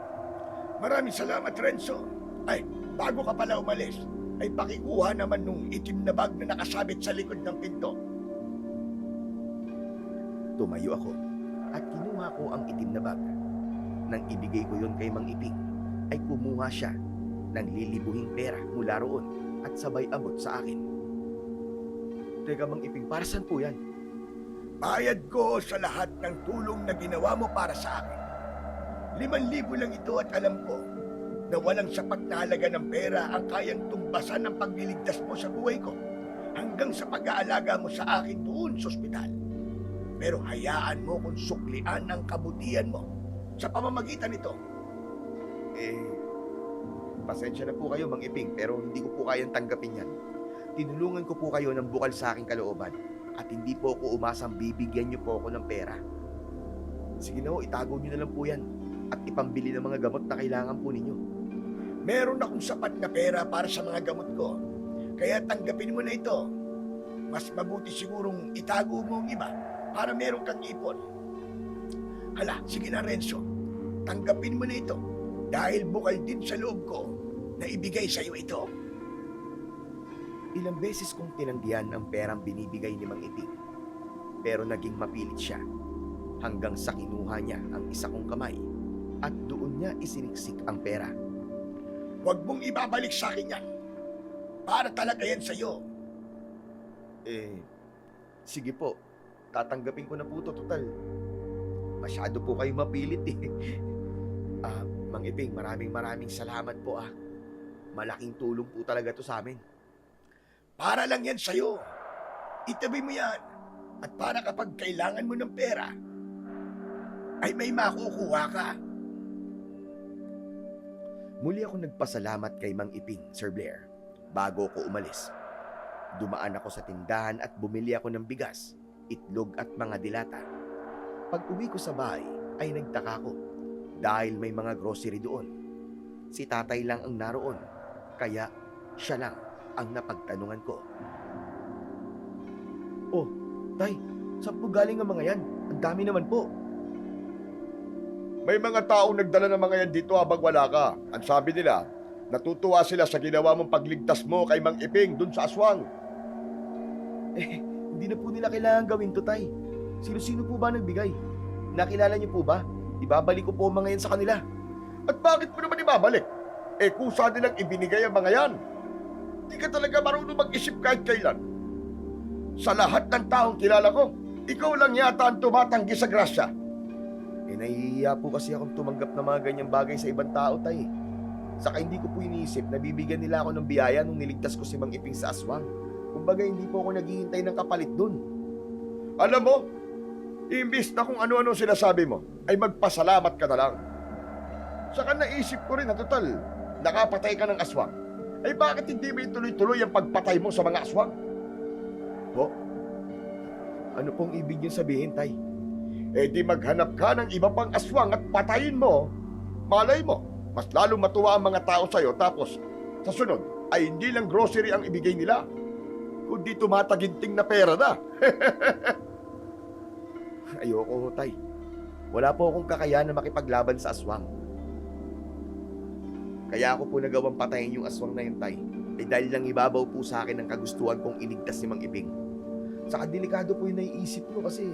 maraming salamat, Renzo. Ay, bago ka pala umalis, ay pakikuha naman nung itim na bag na nakasabit sa likod ng pinto. Tumayo ako at kinuha ko ang itim na bag. Nang ibigay ko yon kay Mang Iping, ay kumuha siya ng lilibuhing pera mula roon at sabay abot sa akin. Teka, Mang Iping, para saan po yan? Bayad ko sa lahat ng tulong na ginawa mo para sa akin. 5,000 lang ito at alam ko na walang sapat na halaga ng pera ang kayang tumbasan ng pagliligtas mo sa buhay ko hanggang sa pag-aalaga mo sa akin doon sa ospital. Pero hayaan mo kung suklian ang kabutihan mo sa pamamagitan nito. Pasensya na po kayo, Mang Iping, pero hindi ko po kayang tanggapin yan. Tinulungan ko po kayo ng bukal sa aking kalooban at hindi po ako umasang bibigyan niyo po ako ng pera. Sige na ho, itago niyo na lang po yan at ipambili ng mga gamot na kailangan po ninyo. Meron akong sapat na pera para sa mga gamot ko, kaya tanggapin mo na ito. Mas mabuti sigurong itago mo ang iba para meron kang ipon. Hala, sige na, Renzo. Tanggapin mo na ito dahil bukal din sa loob ko na ibigay sa iyo ito. Ilang beses kong tinanggihan ang perang binibigay ni Mang Iping, pero naging mapilit siya hanggang sa kinuha niya ang isa kong kamay at doon niya isiniksik ang pera. Huwag mong ibabalik sa akin yan. Para talaga yan sa iyo. Sige po, tatanggapin ko na po ito, total. Masyado po kayo mapilit eh. Mang Iping, maraming salamat po ah. Malaking tulong po talaga to sa amin. Para lang yan sa iyo. Itabi mo yan. At para kapag kailangan mo ng pera, ay may makukuha ka. Muli ako nagpasalamat kay Mang Iping, Sir Blair, bago ko umalis. Dumaan ako sa tindahan at bumili ako ng bigas, itlog at mga dilata. Pag uwi ko sa bahay, ay nagtaka ko dahil may mga grocery doon. Si tatay lang ang naroon, kaya siya lang ang napagtanungan ko. Oh, tay, saan po galing ang mga yan? Ang dami naman po. May mga taong nagdala ng mga yan dito habang wala ka. Ang sabi nila, natutuwa sila sa ginawa mong pagligtas mo kay Mang Iping dun sa aswang. Hindi na po nila kailangan gawin to, tay. Sino-sino po ba nagbigay? Nakilala niyo po ba? Ibabalik ko po ang mga yan sa kanila. At bakit mo naman ibabalik? Kusa nilang ibinigay ang mga yan. Di ka talaga marunong mag-isip kahit kailan. Sa lahat ng taong kilala ko, Ikaw lang yata ang tumatanggi sa grasya. Nahihiya po kasi akong tumanggap ng mga ganyang bagay sa ibang tao, tay. Saka hindi ko po iniisip na bibigyan nila ako ng biyaya nung niligtas ko si Mang Iping sa aswang. Kumbaga hindi po ako naghihintay ng kapalit dun. Alam mo, imbis na kung ano-ano sinasabi mo, ay magpasalamat ka na lang. Saka naisip ko rin na total, nakapatay ka ng aswang. Ay bakit hindi mo ituloy-tuloy ang pagpatay mo sa mga aswang? Po? Ano pong ibig niyo sabihin, tay? Eh di maghanap ka ng iba pang aswang at patayin mo. Malay mo, mas lalong matuwa ang mga tao sa'yo tapos sa sunod ay hindi lang grocery ang ibigay nila, kundi tumataginting na pera na. Ayoko ho, tay. Wala po akong kakayahan na makipaglaban sa aswang. Kaya ako po nagawang patayin yung aswang na yun, tay. Eh dahil lang ibabaw po sa akin ang kagustuhan kong iligtas ni Mang Iping. Saka delikado po yung naiisip ko kasi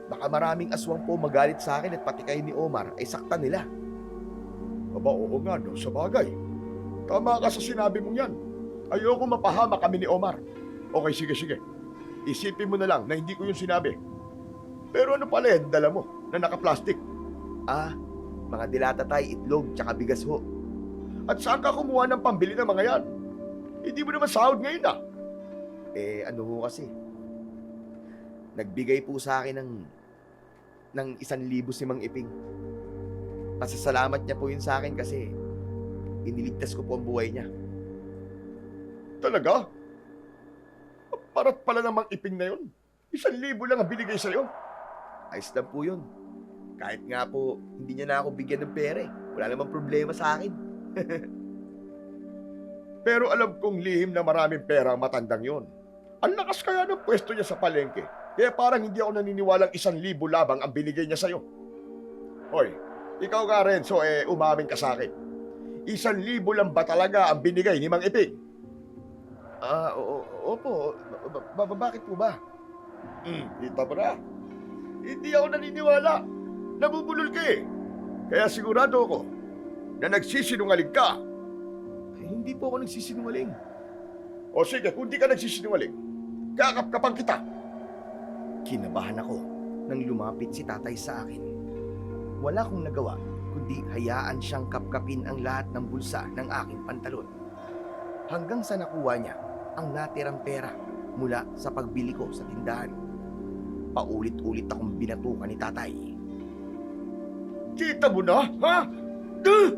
baka maraming aswang po magalit sa akin at pati kayo ni Omar ay saktan nila. Aba, oo nga, no, sa bagay. Tama ka sa sinabi mong yan. Ayoko mapahama kami ni Omar. Okay, sige. Isipin mo na lang na hindi ko yung sinabi. Pero ano pala yan, dala mo, na naka-plastic? Mga dilata, tay, itlog, tsaka bigas ho. At saan ka kumuha ng pambili ng mga yan? Hindi mo naman sahod ngayon ah. Ano ho kasi? Nagbigay po sa akin ng 1,000 si Mang Iping. Pasasalamat niya po yun sa akin kasi iniligtas ko po ang buhay niya. Talaga? Parat pala namang iping na yun. 1,000 lang ang binigay sa'yo. Ayos lang po yun. Kahit nga po, hindi niya na ako bigyan ng pera eh. Wala namang problema sa akin. Pero alam kong lihim na maraming pera ang matandang yon. Ang lakas kaya ng pwesto niya sa palengke. Kaya parang hindi ako naniniwalang 1,000 labang ang binigay niya sa'yo. Hoy, ikaw nga Renzo, umamin ka sa akin. 1,000 lang ba talaga ang binigay ni Mang Iping? Opo. Bakit po ba? Kita mo na. Hindi ako naniniwala. Nabubulol ka eh. Kaya sigurado ako na nagsisinungaling ka. Hindi po ako nagsisinungaling. O sige, kung di ka nagsisinungaling, kakapkapan kita. Kinabahan ako nang lumapit si tatay sa akin. Wala akong nagawa kundi hayaan siyang kapkapin ang lahat ng bulsa ng aking pantalon. Hanggang sa nakuha niya ang natirang pera mula sa pagbili ko sa tindahan. Paulit-ulit akong binatukan ni tatay. Kita mo na, ha? Duh!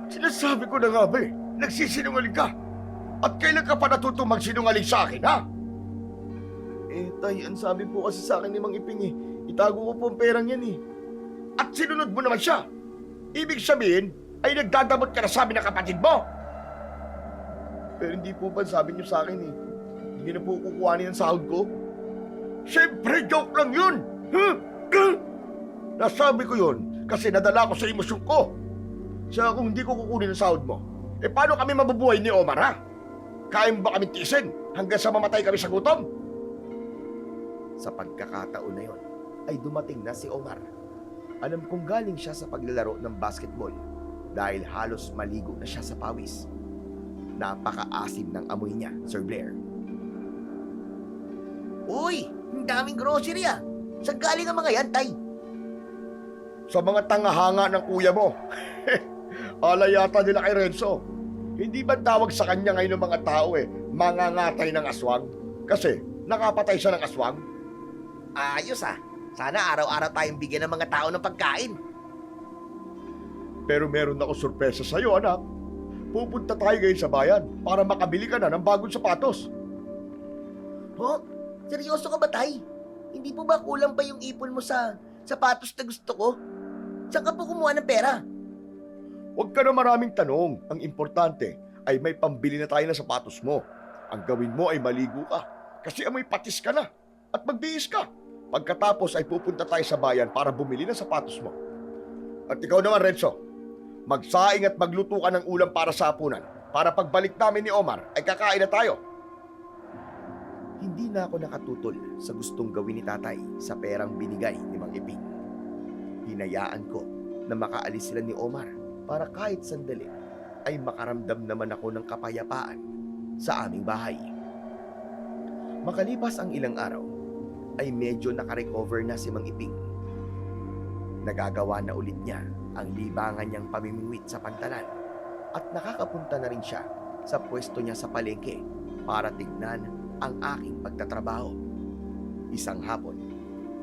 Sinasabi ko na nga ba eh, nagsisinungaling ka. At kailan ka pa natutong magsinungaling sa akin, ha? Tay, ang sabi po kasi sa akin ni Mang Iping eh, itago ko po ang perang yan eh. At sinunod mo naman siya. Ibig sabihin, ay nagdadamot ka na sabi ng kapatid mo. Pero hindi po ba sabi niyo sa akin eh, hindi na po kukuhanin ang sahod ko? Siyempre, joke lang yun. Nasabi ko yun kasi nadala ko sa emosyon ko. Siya kung hindi ko kukunin ang sahod mo, paano kami mabubuhay ni Omar, ha? Kaya mo ba kami tiisin hanggang sa mamatay kami sa gutom? Sa pagkakataon na yon, ay dumating na si Omar. Alam kong galing siya sa paglalaro ng basketball dahil halos maligo na siya sa pawis. Napakaasim ng amoy niya, Sir Blair. Uy, ang daming grocery ah. Saan galing ang mga yan, tay? Sa mga tangahanga ng kuya mo. Alay yata nila kay Renzo. Hindi ba tawag sa kanya ngayon ng mga tao mangangatay ng aswang? Kasi nakapatay siya ng aswang. Ayos ah. Sana araw-araw tayong bigyan ng mga tao ng pagkain. Pero meron ako sorpresa sa'yo, anak. Pupunta tayo ngayon sa bayan para makabili ka na ng bagong sapatos. Ho? Seryoso ka ba, tay? Hindi po ba kulang pa yung ipon mo sa sapatos na gusto ko? Saan ka po kumuha ng pera? Huwag ka na maraming tanong. Ang importante ay may pambili na tayo ng sapatos mo. Ang gawin mo ay maligo ka kasi amoy patis ka na at magbihis ka. Pagkatapos ay pupunta tayo sa bayan para bumili ng sapatos mo. At ikaw naman, Renzo, magsaing at magluto ka ng ulam para sa hapunan para pagbalik namin ni Omar ay kakain na tayo. Hindi na ako nakatutol sa gustong gawin ni tatay sa perang binigay ni Mang Iping. Hinayaan ko na makaalis sila ni Omar para kahit sandali ay makaramdam naman ako ng kapayapaan sa aming bahay. Makalipas ang ilang araw, ay medyo nakarecover na si Mang Iping. Nagagawa na ulit niya ang libangan niyang pamimingwit sa pantalan at nakakapunta na rin siya sa pwesto niya sa palengke para tignan ang aking pagtatrabaho. Isang hapon,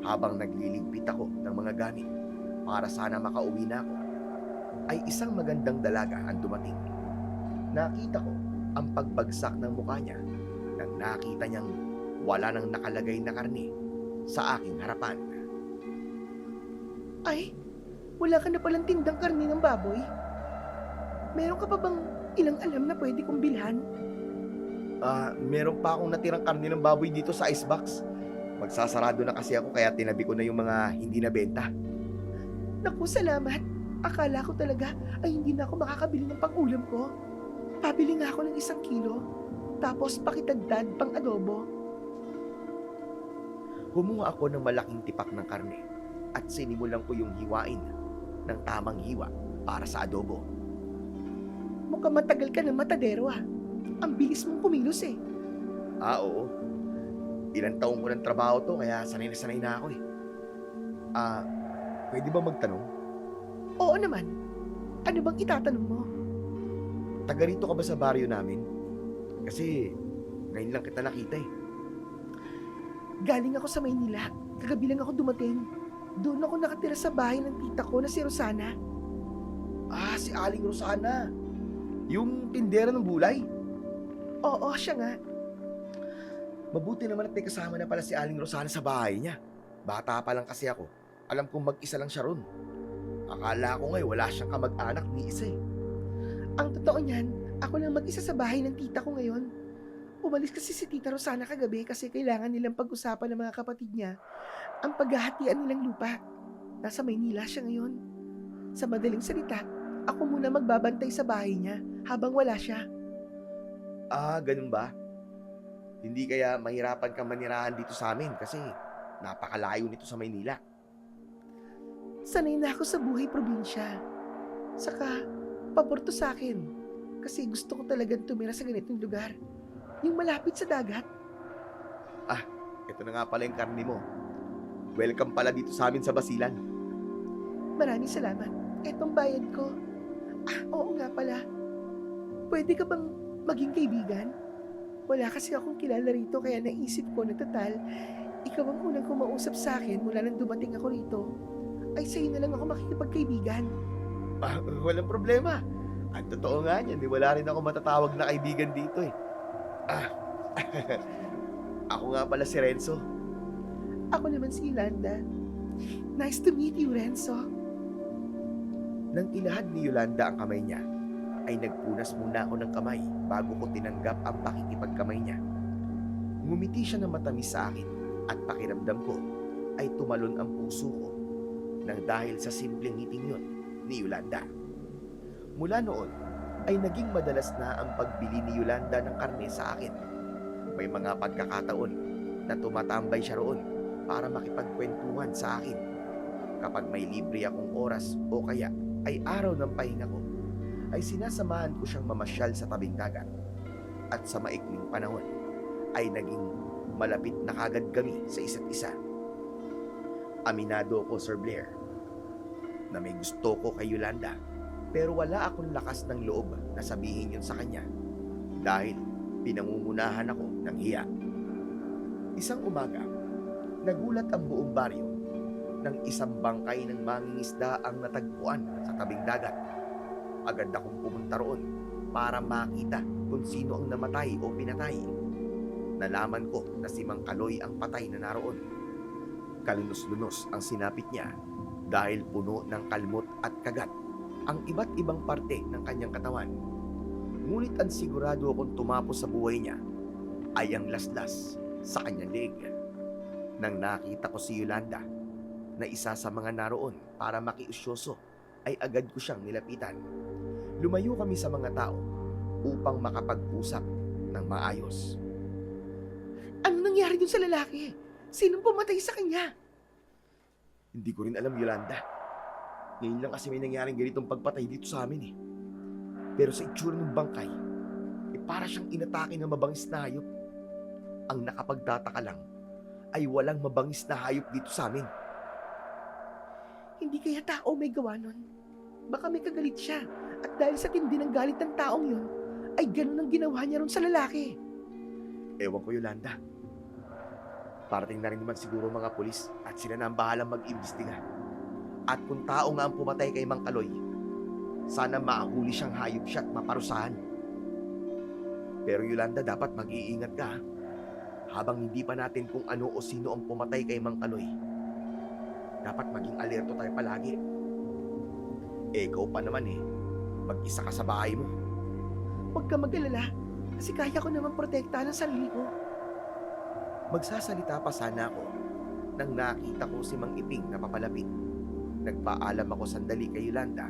habang nagliligpit ako ng mga gamit para sana makauwi na ako, ay isang magandang dalaga ang dumating. Nakita ko ang pagbagsak ng mukha niya nang nakita niyang wala nang nakalagay na karne sa aking harapan. Ay, wala ka na palang tindang karne ng baboy? Meron ka pa bang ilang alam na pwede kong bilhan? Meron pa akong natirang karne ng baboy dito sa icebox. Magsasarado na kasi ako kaya tinabi ko na yung mga hindi na benta. Naku, salamat. Akala ko talaga ay hindi na ako makakabili ng pang-ulam ko. Pabili nga ako ng 1 kilo. Tapos pakitagdad pang adobo. Kumuha ako ng malaking tipak ng karne at sinimulan ko yung hiwain ng tamang hiwa para sa adobo. Mukhang matagal ka ng matadero ah. Ang bilis mong kumilos eh. Oo. Ilang taong ko ng trabaho to kaya sanay na ako eh. Pwede ba magtanong? Oo naman. Ano bang itatanong mo? Taga rito ka ba sa baryo namin? Kasi ngayon lang kita nakita eh. Galing ako sa Maynila. Kagabi lang ako dumating. Doon ako nakatira sa bahay ng tita ko na si Rosana. Si Aling Rosana. Yung tindera ng bulay. Oo, siya nga. Mabuti naman at may kasama na pala si Aling Rosana sa bahay niya. Bata pa lang kasi ako. Alam kong mag-isa lang siya ron. Akala ko nga'y wala siyang kamag-anak ni isa eh. Ang totoo niyan, ako lang mag-isa sa bahay ng tita ko ngayon. Umalis kasi si Tita Rosana kagabi kasi kailangan nilang pag-usapan ng mga kapatid niya ang paghahatian nilang lupa. Nasa Maynila siya ngayon. Sa madaling salita, ako muna magbabantay sa bahay niya habang wala siya. Ganun ba? Hindi kaya mahirapan kang manirahan dito sa amin kasi napakalayo nito sa Maynila. Sanay na ako sa buhay probinsya. Saka, pabor to sa akin. Kasi gusto ko talagang tumira sa ganitong lugar. Yung malapit sa dagat. Ito na nga pala yung karne mo. Welcome pala dito sa amin sa Basilan. Maraming salamat. Etong bayad ko. Oo nga pala. Pwede ka bang maging kaibigan? Wala kasi akong kilala rito kaya naisip ko na total, ikaw ang unang kumausap sa akin mula nang dumating ako rito. Ay sa'yo na lang ako makikipagkaibigan. Walang problema. Ang totoo nga niyan, wala rin ako matatawag na kaibigan dito eh. Ako nga pala si Renzo. Ako naman si Yolanda. Nice to meet you, Renzo. Nang ilahad ni Yolanda ang kamay niya, ay nagpunas muna ako ng kamay bago ko tinanggap ang pakikipagkamay niya. Ngumiti siya ng matamis sa akin at pakiramdam ko ay tumalon ang puso ko nang dahil sa simpleng ngiting yun ni Yolanda. Mula noon ay naging madalas na ang pagbili ni Yolanda ng karne sa akin. May mga pagkakataon na tumatambay siya roon para makipagkwentuhan sa akin. Kapag may libre akong oras o kaya ay araw ng pahinga ko, ay sinasamahan ko siyang mamasyal sa tabing dagat. At sa maikling panahon ay naging malapit na kagad kami sa isa't isa. Aminado ko, Sir Blair, na may gusto ko kay Yolanda, pero wala akong lakas ng loob na sabihin yun sa kanya dahil pinangungunahan ako ng hiya. Isang umaga, nagulat ang buong baryo nang isang bangkay ng mangingisda ang natagpuan sa tabing dagat. Agad akong pumunta roon para makita kung sino ang namatay o pinatay. Nalaman ko na si Mang Kaloy ang patay na naroon. Kalunos-lunos ang sinapit niya dahil puno ng kalmot at kagat ang iba't ibang parte ng kanyang katawan. Ngunit ang sigurado akong tumapos sa buhay niya ay ang laslas sa kanyang leg. Nang nakita ko si Yolanda na isa sa mga naroon para makiusyoso, ay agad ko siyang nilapitan. Lumayo kami sa mga tao upang makapag-usap ng maayos. Ano nangyari dun sa lalaki? Sinong pumatay sa kanya? Hindi ko rin alam, Yolanda. Ngayon lang kasi may nangyaring ganitong pagpatay dito sa amin eh. Pero sa itsura ng bangkay, para siyang inatake ng mabangis na hayop. Ang nakapagtataka lang ay walang mabangis na hayop dito sa amin. Hindi kaya tao may gawa nun? Baka may kagalit siya. At dahil sa tindi ng galit ng taong yun, ay ganun ang ginawa niya ron sa lalaki. Ewan ko, Yolanda. Parating na rin naman siguro mga pulis at sila na ang bahalang mag-imbestiga. At kung tao nga ang pumatay kay Mang Kaloy, sana mahuli siyang hayop siya at maparusahan. Pero Yolanda, dapat mag-iingat ka ha? Habang hindi pa natin kung ano o sino ang pumatay kay Mang Kaloy. Dapat maging alerto tayo palagi. Ikaw pa naman mag-isa ka sa bahay mo. Huwag ka mag-alala, kasi kaya ko naman protektahan ang sarili ko. Magsasalita pa sana ako nang nakita ko si Mang Iping na papalapit. Nagpaalam ako sandali kay Yolanda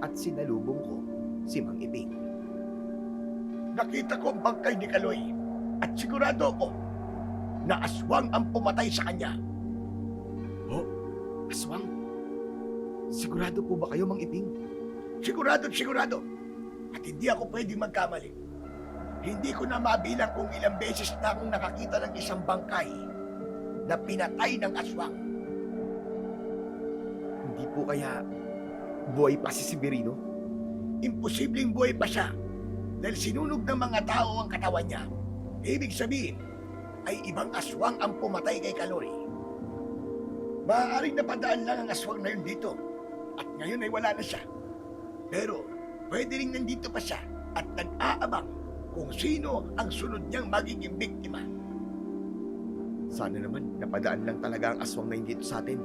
at sinalubong ko si Mang Iping. Nakita ko ang bangkay ni Kaloy at sigurado ako na aswang ang pumatay sa kanya. Aswang? Sigurado po ba kayo, Mang Iping? Sigurado. At hindi ako pwedeng magkamali. Hindi ko na mabilang kung ilang beses na akong nakakita ng isang bangkay na pinatay ng aswang. Hindi po kaya buhay pa si Severino? Imposibleng buhay pa siya dahil sinunog ng mga tao ang katawan niya. Ibig sabihin ay ibang aswang ang pumatay kay Kaloy. Maaaring napadaan lang ang aswang na yun dito at ngayon ay wala na siya. Pero pwede rin nandito pa siya at nag-aabang kung sino ang sunod niyang magiging biktima. Sana naman napadaan lang talaga ang aswang na yun dito sa atin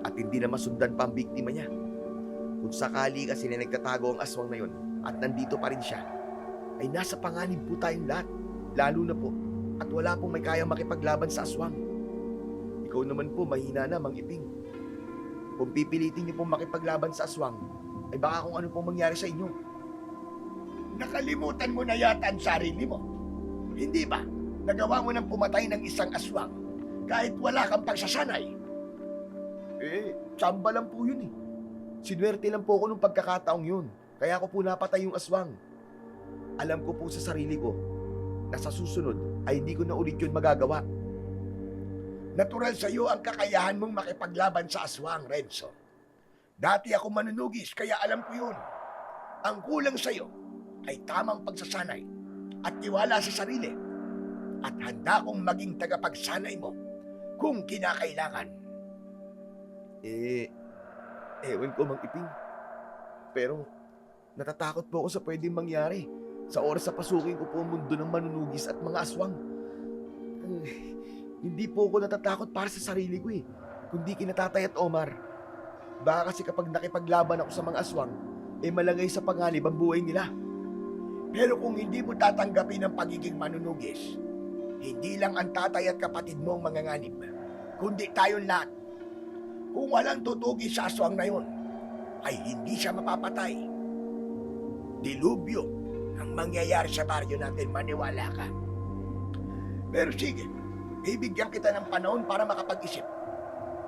at hindi na masundan pa ang biktima niya. Kung sakali kasi na nagtatago ang aswang na yun at nandito pa rin siya, ay nasa panganib po tayong lahat, lalo na po at wala pong may kayang makipaglaban sa aswang. Ikaw naman po mahina na, Mang Iping. Kung pipilitin niyo pong makipaglaban sa aswang, ay baka kung ano pong mangyari sa inyo. Nakalimutan mo na yata ang sarili mo. Hindi ba? Nagawa mo ng pumatay ng isang aswang kahit wala kang pagsasanay. Tsamba lang po yun Sinuwerte lang po ako nung pagkakataong yun. Kaya ako po napatay yung aswang. Alam ko po sa sarili ko na sa susunod ay hindi ko na ulit yun magagawa. Natural sa iyo ang kakayahan mong makipaglaban sa aswang, Renzo. Dati ako manunugis, kaya alam ko yun. Ang kulang sa iyo ay tamang pagsasanay at tiwala sa sarili. At handa kong maging tagapagsanay mo kung kinakailangan. Ewan ko, Mang Iping. Pero natatakot po ako sa pwedeng mangyari sa oras sa pasukin ko po ang mundo ng manunugis at mga aswang. Hindi po ako natatakot para sa sarili ko kundi kina Tatay at Omar. Baka kasi kapag nakipaglaban ako sa mga aswang, malagay sa panganib ang buhay nila. Pero kung hindi mo tatanggapin ang pagiging manunugis, hindi lang ang tatay at kapatid mo ang manganganib, kundi tayong lahat. Kung walang tutugis sa aswang na yun, ay hindi siya mapapatay. Dilubyo ang mangyayari sa baryo natin, maniwala ka. Pero sige, bibigyan kita ng panahon para makapag-isip.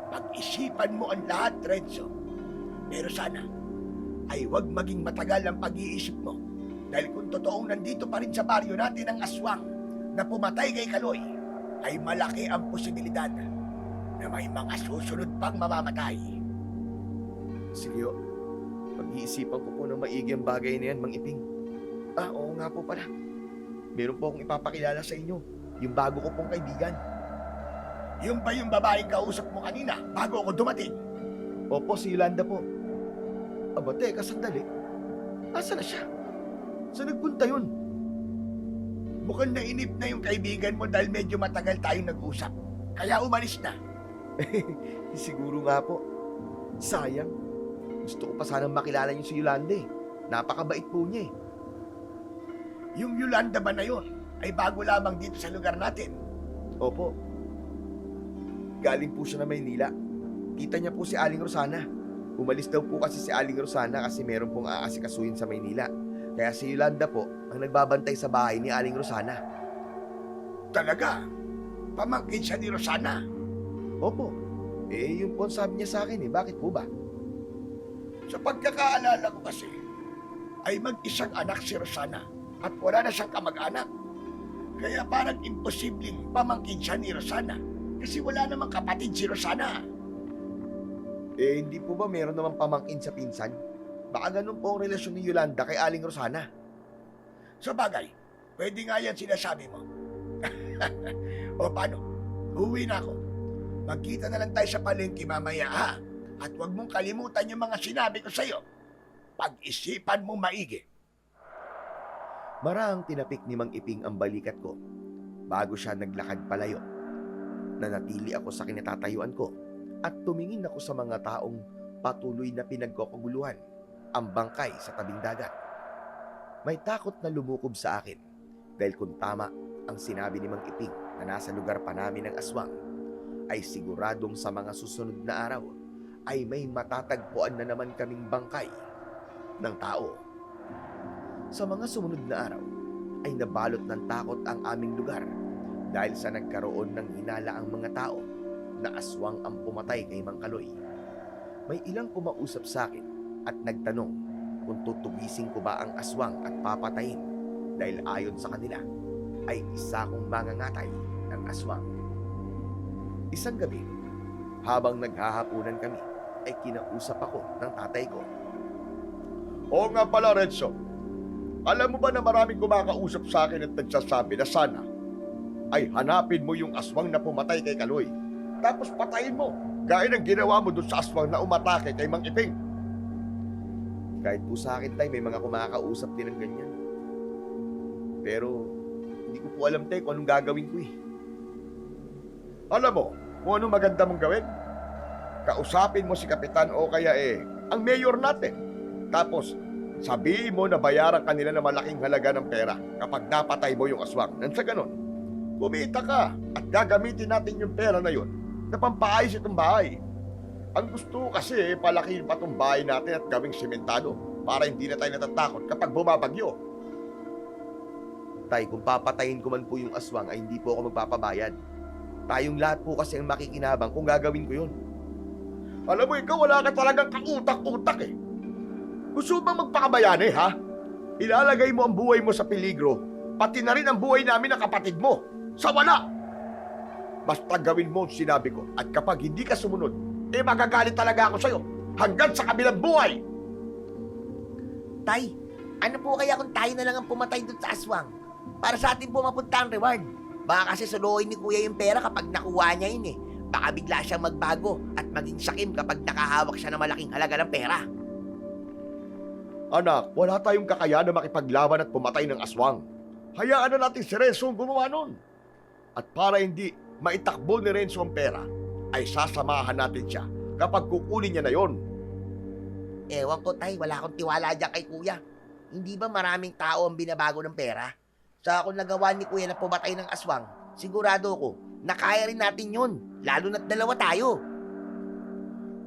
Pag-isipan mo ang lahat, Renzo. Pero sana, ay huwag maging matagal ang pag-iisip mo. Dahil kung totoong nandito pa rin sa baryo natin ang aswang na pumatay kay Kaloy, ay malaki ang posibilidad na may mga susunod pang mamamatay. Sige, pag-iisipan ko po ng maigi ang bagay na yan, Mang Iping. Oo nga po pala. Meron po akong ipapakilala sa inyo, yung bago ko pong kaibigan. Yung ba yung babaeng kausap mo kanina bago ako dumating? Opo, si Yolanda po. Aba, teka, sandali. Asa na siya? Saan nagpunta yun? Mukhang nainip na yung kaibigan mo dahil medyo matagal tayong nag-usap. Kaya umalis na. Siguro nga po. Sayang. Gusto ko pa sanang makilala niyo si Yolanda Napakabait po niya Yung Yolanda ba na yun ay bago lamang dito sa lugar natin? Opo. Galing po siya na Maynila. Tita niya po si Aling Rosana. Umalis daw po kasi si Aling Rosana kasi meron pong aasikasuhin sa Maynila. Kaya si Yolanda po ang nagbabantay sa bahay ni Aling Rosana. Talaga? Pamangkin siya ni Rosana? Opo. Yun po ang sabi niya sa akin Bakit po ba? Sa pagkakaalala ko kasi, ay mag-isang anak si Rosana at wala na siyang kamag-anak. Kaya parang imposibleng pamangkin siya ni Rosana Kasi wala namang kapatid si Rosana. Hindi po ba meron naman pamangkin sa pinsan? Baka ganun po ang relasyon ni Yolanda kay Aling Rosana. Sa bagay, pwede nga yan sinasabi mo. O paano? Uwi na ako. Magkita na lang tayo sa palengke mamaya ha. At huwag mong kalimutan yung mga sinabi ko sa'yo. Pag-isipan mo maigi. Marahang tinapik ni Mang Iping ang balikat ko bago siya naglakad palayo. Nanatili ako sa kinatatayuan ko at tumingin ako sa mga taong patuloy na pinagkukuguluhan ang bangkay sa tabing dagat. May takot na lumukob sa akin dahil kung tama ang sinabi ni Mang Iping na nasa lugar pa namin ng aswang, ay siguradong sa mga susunod na araw ay may matatagpuan na naman kaming bangkay ng tao. Sa mga sumunod na araw ay nabalot ng takot ang aming lugar dahil sa nagkaroon ng hinala ang mga tao na aswang ang pumatay kay Mang Kaloy. May ilang kumausap sa akin at nagtanong kung tutugisin ko ba ang aswang at papatayin dahil ayon sa kanila ay isa kong mangangatay ng aswang. Isang gabi, habang naghahapunan kami, ay kinausap ako ng tatay ko. Oo nga pala, Renzo. Alam mo ba na maraming kumakausap sa akin at nagsasabi na sana ay hanapin mo yung aswang na pumatay kay Kaloy. Tapos patayin mo, gaya ng ginawa mo doon sa aswang na umatake kay Mang Iping. Kahit po sa akin, tay, may mga kumakausap din ng ganyan. Pero hindi ko po alam, tay, kung anong gagawin ko eh. Alam mo, kung anong maganda mong gawin? Kausapin mo si Kapitan o kaya ang mayor natin. Tapos, sabihin mo na bayaran kanila na malaking halaga ng pera kapag napatay mo yung aswang. Nang sa ganun, kumita ka at gagamitin natin yung pera na yun na pampaayos itong bahay. Ang gusto ko kasi palakihin pa itong bahay natin at gawing sementado para hindi na tayo natatakot kapag bumabagyo. Tay, kung papatayin ko man po yung aswang ay hindi po ako magpapabayad. Tayong lahat po kasi ang makikinabang kung gagawin ko yun. Alam mo, ikaw wala ka talagang kautak-utak eh. Gusto bang magpakabayani, ha? Ilalagay mo ang buhay mo sa peligro, pati na rin ang buhay namin ng kapatid mo. Sa wala! Basta gawin mo ang sinabi ko, at kapag hindi ka sumunod, magagalit talaga ako sa'yo, hanggang sa kabilang buhay! Tay, ano po kaya kung tayo na lang ang pumatay doon sa aswang? Para sa atin po mapunta ang reward. Baka kasi suluhin ni Kuya yung pera kapag nakuha niya yun eh. Baka bigla siyang magbago at maging sakim kapag nakahawak siya ng malaking halaga ng pera. Anak, wala tayong kakayahan na makipaglaban at pumatay ng aswang. Hayaan na natin si Renzo ang gumawa nun. At para hindi maitakbo ni Renzo ang pera, ay sasamahan natin siya kapag kukunin niya na yon. Ewan ko, Tay, wala akong tiwala dyan kay Kuya. Hindi ba maraming tao ang binabago ng pera? Sa kung nagawa ni Kuya na pumatay ng aswang, sigurado ko, na kaya rin natin yun, lalo na't dalawa tayo.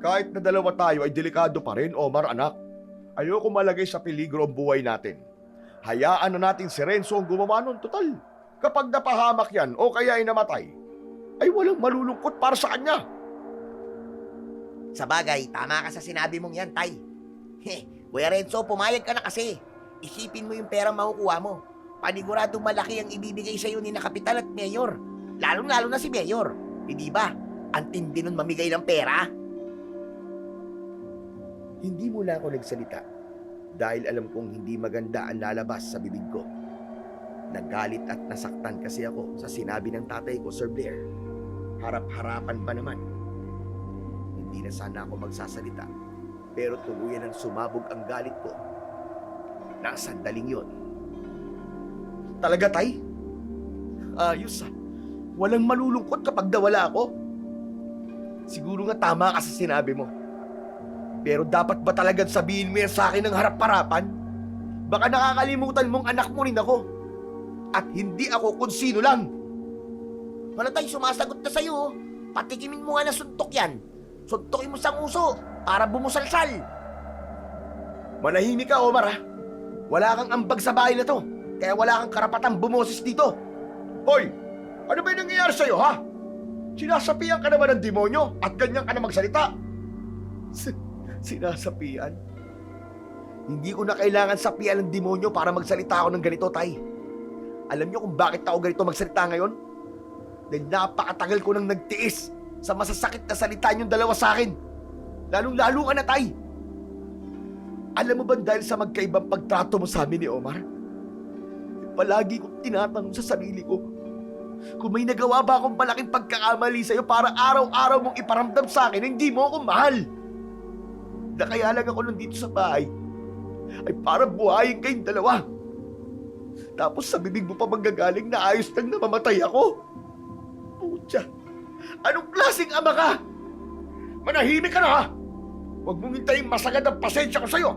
Kahit na dalawa tayo ay delikado pa rin, Omar, anak. Ayoko malagay sa peligro ang buhay natin. Hayaan na natin si Renzo ang gumawa nun, total. Kapag napahamak yan o kaya ay namatay, ay walang malulungkot para sa kanya. Sa bagay, tama ka sa sinabi mong yan, Tay. Kuya Renzo, pumayag ka na kasi. Isipin mo yung pera makukuha mo. Paniguradong malaki ang ibibigay sa'yo ni na Kapitan at Mayor. Lalo-lalo na si Mayor. Hindi ba? Ang tindi nun mamigay ng pera. Hindi muna ako nagsalita dahil alam kong hindi maganda ang lalabas sa bibig ko. Nagalit at nasaktan kasi ako sa sinabi ng tatay ko, Sir Blair. Harap-harapan pa naman. Hindi na sana ako magsasalita, pero tuluyan ang sumabog ang galit ko. Nang sandaling yon. Talaga, Tay? Ayos ah. Walang malulungkot kapag nawala ako. Siguro nga tama ka sa sinabi mo. Pero dapat ba talagang sabihin mo yan sa akin ng harap-harapan? Baka nakakalimutan mong anak mo rin ako. At hindi ako kung sino lang. Wala Tay, sumasagot na sa'yo. Patikimin mo nga na suntok yan. Suntokin mo sa nguso para bumusalsal. Manahimik ka, Omar, ha? Wala kang ambag sa bahay na to. Kaya wala kang karapatang bumoses dito. Hoy! Ano ba yung nangyayari sa'yo, ha? Sinasapian ka naman ng demonyo at ganyan ka na magsalita. Sinasapian? Hindi ko na kailangan sapian ng demonyo para magsalita ako ng ganito, Tay. Alam niyo kung bakit ako ganito magsalita ngayon? Dahil napakatagal ko nang nagtiis sa masasakit na salita niyong dalawa sa akin. Lalong-lalo ka na, Tay. Alam mo ba dahil sa magkaibang pagtrato mo sa amin ni Omar? Palagi kong tinatanong sa sarili ko, kung may nagawa ba akong malaking pagkakamali sa'yo para araw-araw mong iparamdam sa akin, hindi mo ako mahal. Na kaya lang ako nandito sa bahay, ay para buhayin kayong dalawa. Tapos sa bibig mo pa manggagaling na ayos lang na mamatay ako. Putya, anong klaseng ama ka? Manahimik ka na, ha? Huwag mong hintayin masagad ang pasensya ko sa'yo.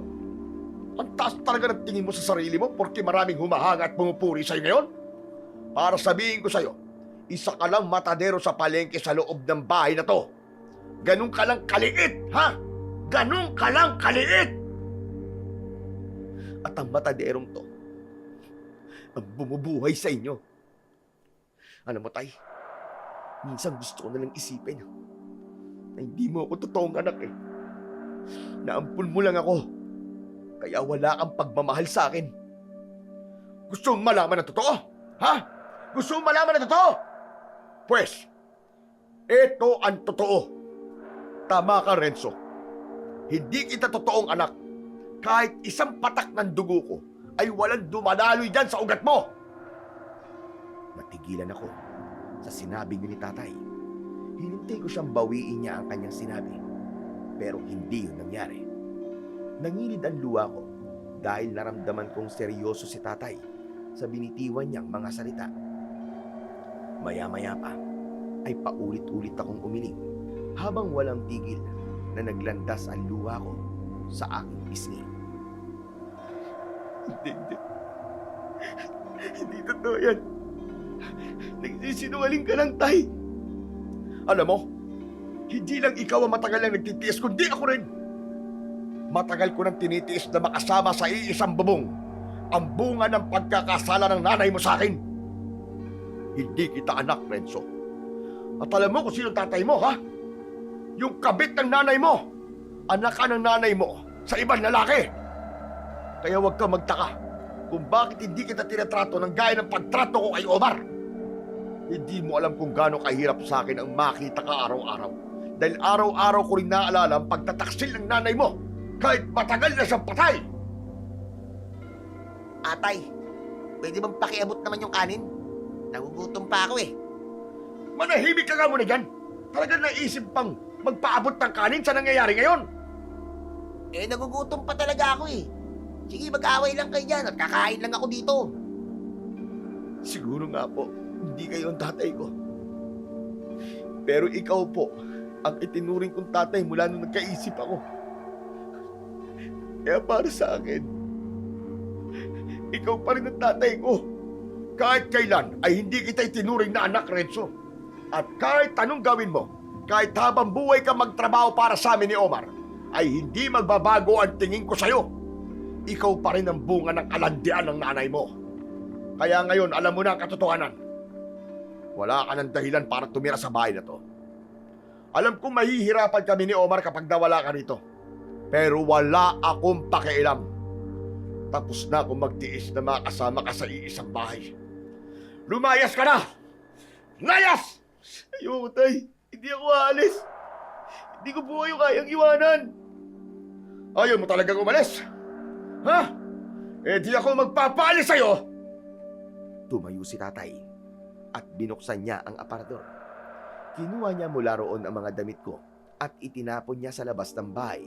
Ang taas talaga ng tingin mo sa sarili mo porque maraming humahanga at pumupuri sa'yo ngayon. Para sabihin ko sa'yo, isa ka lang matadero sa palengke sa loob ng bahay na to. Ganun ka lang kaliit, ha? Ganun ka lang kaliit! At ang mataderong to, ang bumubuhay sa inyo. Alam mo, Tay, minsan gusto ko nalang isipin na hindi mo ako totoong anak eh. Naampun mo lang ako, kaya wala kang pagmamahal sa akin. Gusto mong malaman ang totoo? Ha? Gusto mong malaman ang totoo? Pwes, ito ang totoo. Tama ka, Renzo. Hindi kita totoong anak. Kahit isang patak ng dugo ko ay walang dumadaloy dyan sa ugat mo. Natigilan ako sa sinabi ni Tatay. Hinintay ko siyang bawiin niya ang kanyang sinabi. Pero hindi yun nangyari. Nangilid ang luha ko dahil naramdaman kong seryoso si Tatay sa binitiwan niyang mga salita. Maya-maya pa ay paulit-ulit akong umiling habang walang tigil na naglandas ang luha ko sa aking pisngi. Hindi. Hindi totoo yan. Nagsisinungaling ka lang, Tay. Alam mo, hindi lang ikaw ang matagal lang nagtitiis, kundi ako rin. Matagal ko nang tinitiis na makasama sa iisang bubong ang bunga ng pagkakasala ng nanay mo sa akin. Hindi kita anak, Renzo. At alam mo kung sino tatay mo, ha? Yung kabit ng nanay mo. Anak ka ng nanay mo sa ibang lalaki. Kaya huwag kang magtaka kung bakit hindi kita tinatrato ng gaya ng pagtrato ko kay Omar. Hindi mo alam kung gaano kahirap sa akin ang makita ka araw-araw. Dahil araw-araw ko rin naalala ang pagtataksil ng nanay mo kahit matagal na siyang patay. Atay, pwede bang pakiabot naman yung kanin? Nagugutom pa ako eh. Manahimik ka nga muna dyan. Talagang naisip pang magpaabot ng kanin sa nangyayari ngayon. Eh, nagugutom pa talaga ako eh. Sige, mag-away lang kayo dyan at kakain lang ako dito. Siguro nga po, hindi kayo ang tatay ko. Pero ikaw po, ang itinuring kong tatay mula nung nagkaisip ako. Kaya para sa akin, ikaw pa rin ang tatay ko. Kahit kailan ay hindi kita itinuring na anak, Renzo. At kahit anong gawin mo, kahit habang buhay ka magtrabaho para sa amin ni Omar, ay hindi magbabago ang tingin ko sa'yo. Ikaw pa rin ang bunga ng kalandian ng nanay mo. Kaya ngayon, alam mo na ang katotohanan. Wala ka ng dahilan para tumira sa bahay na to. Alam kong mahihirapan kami ni Omar kapag nawala ka rito. Pero wala akong pakialam. Tapos na akong magtiis na makasama ka sa iisang bahay. Lumayas ka na! Layas! Ayoko, Tay. Hindi ako aalis. Hindi ko po kayo kayang iwanan. Ayaw mo talagang umalis? Ha? Eh di ako magpapaalis sa'yo! Tumayo si Tatay at binuksan niya ang aparador. Kinuha niya mula roon ang mga damit ko at itinapon niya sa labas ng bahay.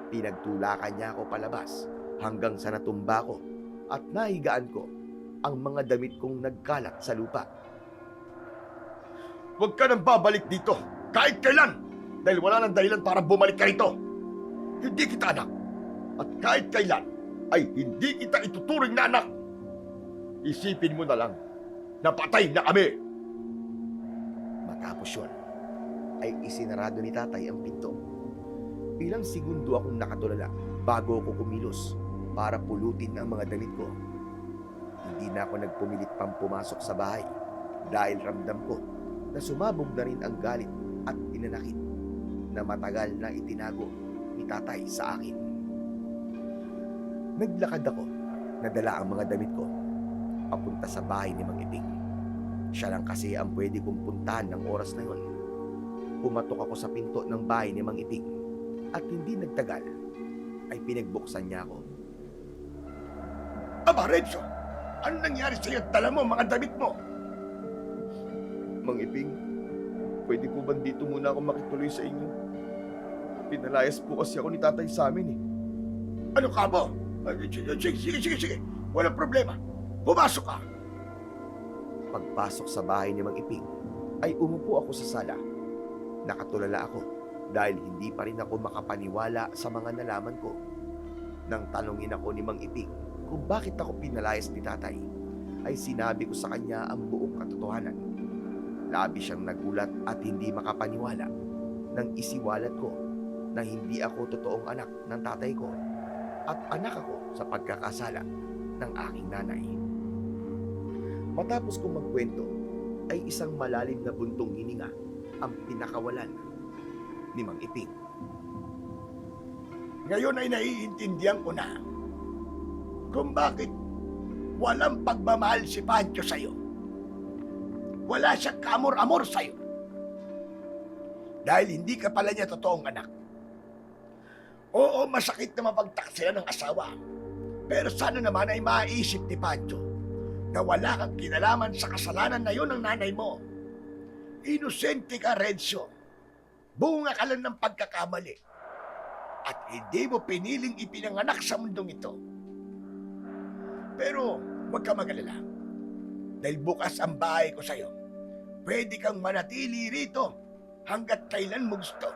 Pinagtulakan niya ako palabas hanggang sa natumba ko at nahigaan ko ang mga damit kong nagkalat sa lupa. Huwag ka nang babalik dito kahit kailan dahil wala nang dahilan para bumalik ka rito. Hindi kita anak at kahit kailan ay hindi kita ituturing na anak. Isipin mo na lang na patay na kami. Matapos yun, ay isinarado ni Tatay ang pinto. Ilang segundo akong nakatulala bago ako kumilos para pulutin ang mga damit ko. Hindi na ako nagpumilit pang pumasok sa bahay dahil ramdam ko na sumabog na rin ang galit at pinanakit na matagal na itinago ni Tatay sa akin. Naglakad ako, nadala ang mga damit ko papunta sa bahay ni Mang Iping. Siya lang kasi ang pwede kong puntahan ng oras na yon. Pumatok ako sa pinto ng bahay ni Mang Iping at hindi nagtagal ay pinagbuksan niya ako. Aba, Renzo, ano nangyari sa'yo at dala mo mga damit mo? Mang Iping, pwede po ba dito muna ako makituloy sa inyo? Pinalayas po kasi ako ni tatay sa amin eh. Ano ka mo? Sige. Walang problema. Pumasok ka. Pagpasok sa bahay ni Mang Iping, ay umupo ako sa sala. Nakatulala ako dahil hindi pa rin ako makapaniwala sa mga nalaman ko. Nang tanungin ako ni Mang Iping kung bakit ako pinalayas ni tatay, ay sinabi ko sa kanya ang buong katotohanan. Labi siyang nagulat at hindi makapaniwala nang isiwalat ko na hindi ako totoong anak ng tatay ko at anak ako sa pagkakasala ng aking nanay. Matapos kong magkwento, ay isang malalim na buntong hininga ang pinakawalan ni Mang Iping. Ngayon ay naiintindihan ko na kung bakit walang pagmamahal si Pancho sa'yo. Wala siyang kamor-amor sa'yo. Dahil hindi ka pala niya totoong anak. Oo, masakit na mapagtaksila ng asawa. Pero sana naman ay maisip ni Pancho na wala kang kinalaman sa kasalanan na yun ng nanay mo. Inosente ka, Renzo. Bunga ka lang ng pagkakamali. At hindi mo piniling ipinanganak sa mundong ito. Pero huwag ka mag-alala. Dahil bukas ang bahay ko sa'yo. Pwede kang manatili rito hanggat kailan mo gusto.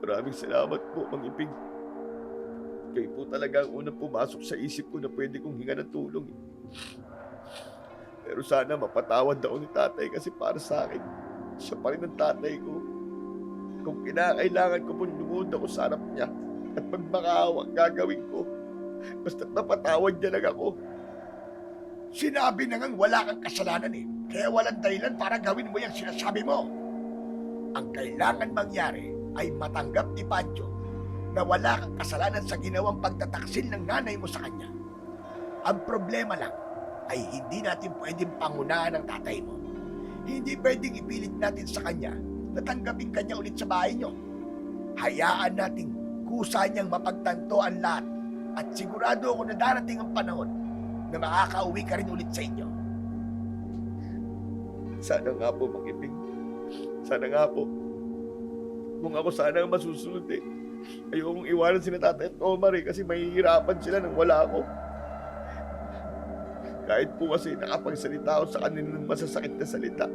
Maraming salamat po, Mang Iping. Kayo po talaga ang unang pumasok sa isip ko na pwede kong hinga ng tulong. Pero sana mapatawad ako ni tatay kasi para sa akin, siya pa rin ang tatay ko. Kung kinakailangan ko po lumuhod ako sa harap niya at magmakaawa, gagawin ko. Basta't napatawad niya lang ako. Sinabi na ngang wala kang kasalanan eh. Kaya walang dahilan para gawin mo yung sinasabi mo. Ang kailangan mangyari ay matanggap ni Pancho na wala kang kasalanan sa ginawang pagtataksil ng nanay mo sa kanya. Ang problema lang ay hindi natin pwedeng pangunahan ng tatay mo. Hindi pwedeng ipilit natin sa kanya na tanggapin kanya ulit sa bahay niyo. Hayaan nating kusa niyang mapagtanto ang lahat at sigurado ako na darating ang panahon na makakauwi ka rin ulit sa inyo. Sana nga po, Mang Iping. Sana nga po. Kung ako sana ang masusunod eh. Ayokong iwanan sila tatay at Omar eh kasi mahihirapan sila nang wala ako. Kahit po kasi nakapagsalita ako sa kanila ng masasakit na salita.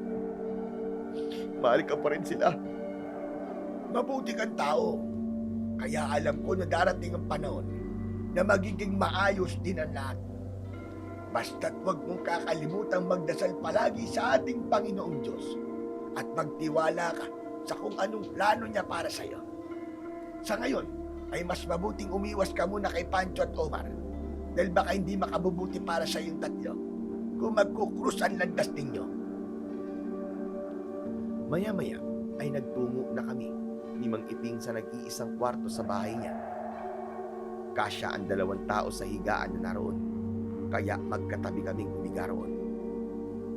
Mahal ka pa rin sila. Mabuti kang tao. Kaya alam ko na darating ang panahon na magiging maayos din ang lahat. Basta't huwag mong kakalimutang magdasal palagi sa ating Panginoong Diyos at magtiwala ka sa kung anong plano niya para sa'yo. Sa ngayon, ay mas mabuting umiwas ka muna kay Pancho at Omar dahil baka hindi makabubuti para sa iyong tatlo kung magkukrus ang landas ninyo. Maya-maya ay nagtungo na kami ni Mang Iping sa nag-iisang kwarto sa bahay niya. Kasya ang 2 tao sa higaan na naroon, kaya magkatabi kaming humiga roon.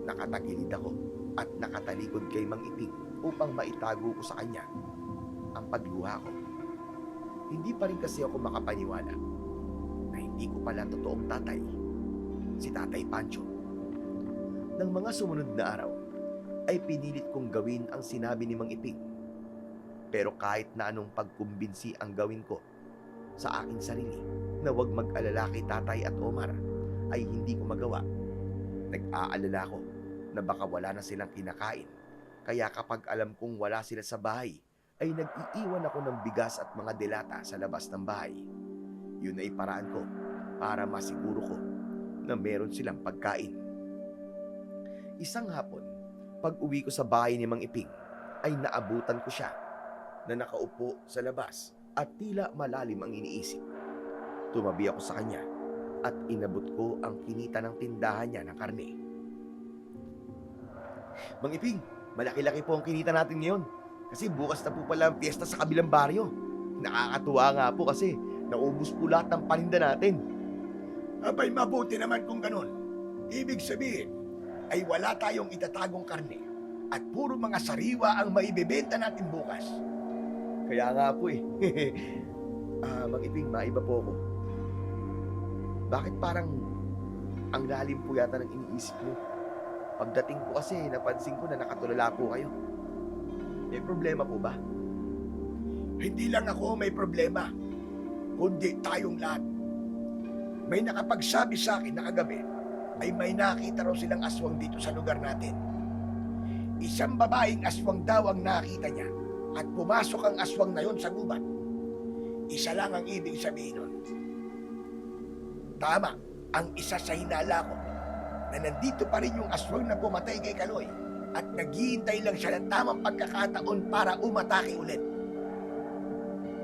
Nakatagilid ako at nakatalikod kay Mang Iping upang maitago ko sa kanya ang pagluha ko. Hindi pa rin kasi ako makapaniwala na hindi ko pala totoong tatay, si Tatay Pancho. Nang mga sumunod na araw, ay pinilit kong gawin ang sinabi ni Mang Iping. Pero kahit na anong pagkumbinsi ang gawin ko sa aking sarili na huwag mag-alala kay Tatay at Omar, ay hindi ko magawa. Nag-aalala ko na baka wala na silang kinakain. Kaya kapag alam kong wala sila sa bahay, ay nag-iiwan ako ng bigas at mga delata sa labas ng bahay. Yun ay paraan ko para masiguro ko na meron silang pagkain. Isang hapon, pag uwi ko sa bahay ni Mang Iping, ay naabutan ko siya na nakaupo sa labas at tila malalim ang iniisip. Tumabi ako sa kanya at inabot ko ang kinita ng tindahan niya ng karne. Mang Iping, malaki-laki po ang kinita natin ngayon kasi bukas na po pala ang piyesta sa kabilang baryo. Nakakatuwa nga po kasi naubos po lahat ng paninda natin. Abay, mabuti naman kung ganun. Ibig sabihin, ay wala tayong itatagong karne at puro mga sariwa ang maibebenta natin bukas. Kaya nga po eh. Mang Iping, maiba po ako. Bakit parang ang lalim po yata ng iniisip mo? Pagdating po kasi, napansin ko na nakatulala po kayo. May problema po ba? Hindi lang ako may problema, kundi tayong lahat. May nakapagsabi sa akin na kagabi ay may nakita raw silang aswang dito sa lugar natin. Isang babaeng aswang daw ang nakita niya at pumasok ang aswang na yon sa gubat. Isa lang ang ibig sabihin nun. Tama, ang isa sa hinala ko na nandito pa rin yung aswang na pumatay kay Kaloy at naghihintay lang siya ng tamang pagkakataon para umatake ulit.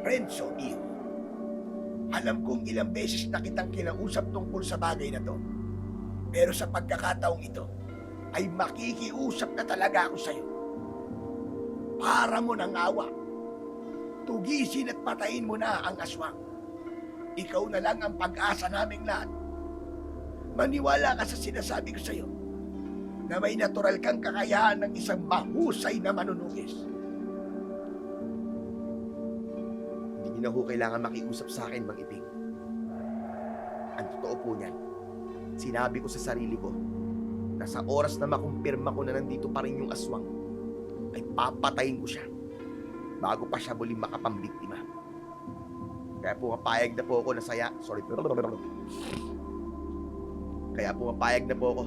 Renzo, iyo. Alam kong ilang beses na kitang kinausap tungkol sa bagay na to. Pero sa pagkakataong ito, ay makikiusap na talaga ako sa'yo. Para mo ng awa. Tugisin at patayin mo na ang aswang. Ikaw na lang ang pag-asa naming lahat. Maniwala ka sa sinasabi ko sa'yo na may natural kang kakayahan ng isang mahusay na manunugis. Hindi na ho kailangan makiusap sa akin, Mang Iping. Ang totoo po niyan, sinabi ko sa sarili ko na sa oras na makumpirma ko na nandito pa rin yung aswang, ay papatayin ko siya bago pa siya muling makapambiktima. Kaya pumapayag na po ako na Kaya pumapayag na po ako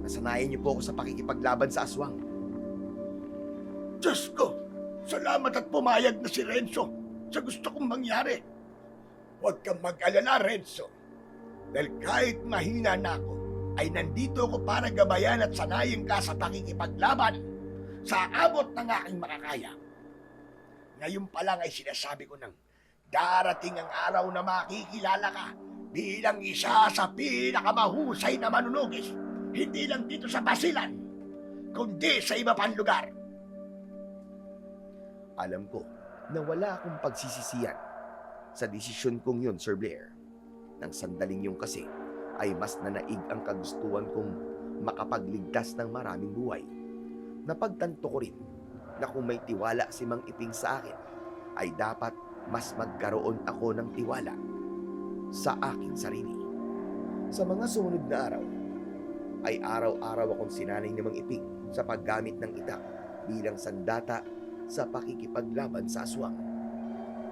na sanayin niyo po ako sa pakikipaglaban sa aswang. Diyos ko, salamat at pumayag na si Renzo sa gusto kong mangyari. Huwag kang mag-alala, Renzo. Dahil kahit mahina na ako, ay nandito ako para gabayan at sanayin ka sa pakikipaglaban sa abot ng aking makakaya. Ngayon pa lang ay sinasabi ko nang darating ang araw na makikilala ka bilang isa sa pinakamahusay na manunugis, hindi lang dito sa Basilan, kundi sa iba pang lugar. Alam ko na wala akong pagsisisihan sa desisyon kong yun, Sir Blair. Nang sandaling yung kasi ay mas nanaig ang kagustuhan kong makapagligtas ng maraming buhay. Napagtanto ko rin na kung may tiwala si Mang Iping sa akin, ay dapat mas magkaroon ako ng tiwala sa aking sarili. Sa mga sumunod na araw, ay araw-araw akong sinanay ni Mang Iping sa paggamit ng itak bilang sandata sa pakikipaglaban sa aswang.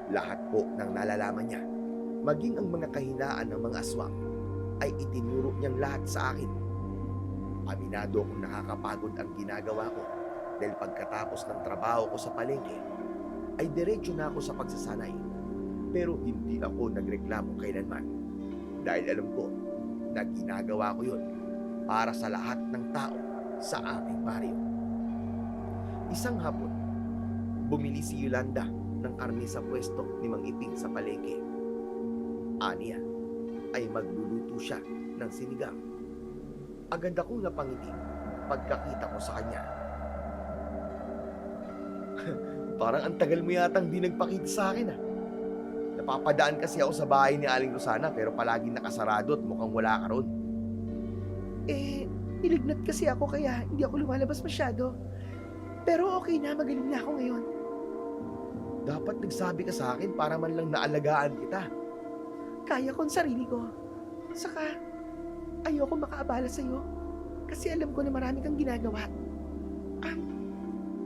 Lahat po ng nalalaman niya, maging ang mga kahinaan ng mga aswang, ay itinuro niyang lahat sa akin. Aminado akong nakakapagod ang ginagawa ko dahil pagkatapos ng trabaho ko sa palengke, ay diretso na ako sa pagsasanay. Pero hindi ako nagreklamo kailanman dahil alam ko na ginagawa ko yun para sa lahat ng tao sa aming baryo. Isang hapon, bumili si Yolanda ng karne sa pwesto ni Mang Iping sa palengke. Aniya ay magluluto siya ng sinigang. Agad akong napangiti pagkakita ko sa kanya. Parang ang tagal mo yatang di nagpakita sa akin ah. Napapadaan kasi ako sa bahay ni Aling Rosana pero palaging nakasarado at mukhang wala ka ron. Nilignat kasi ako kaya hindi ako lumalabas masyado. Pero okay na, magaling na ako ngayon. Dapat nagsabi ka sa akin para man lang naalagaan kita. Kaya ko ang sarili ko. Saka, ayoko makaabala sa'yo. Kasi alam ko na marami kang ginagawa.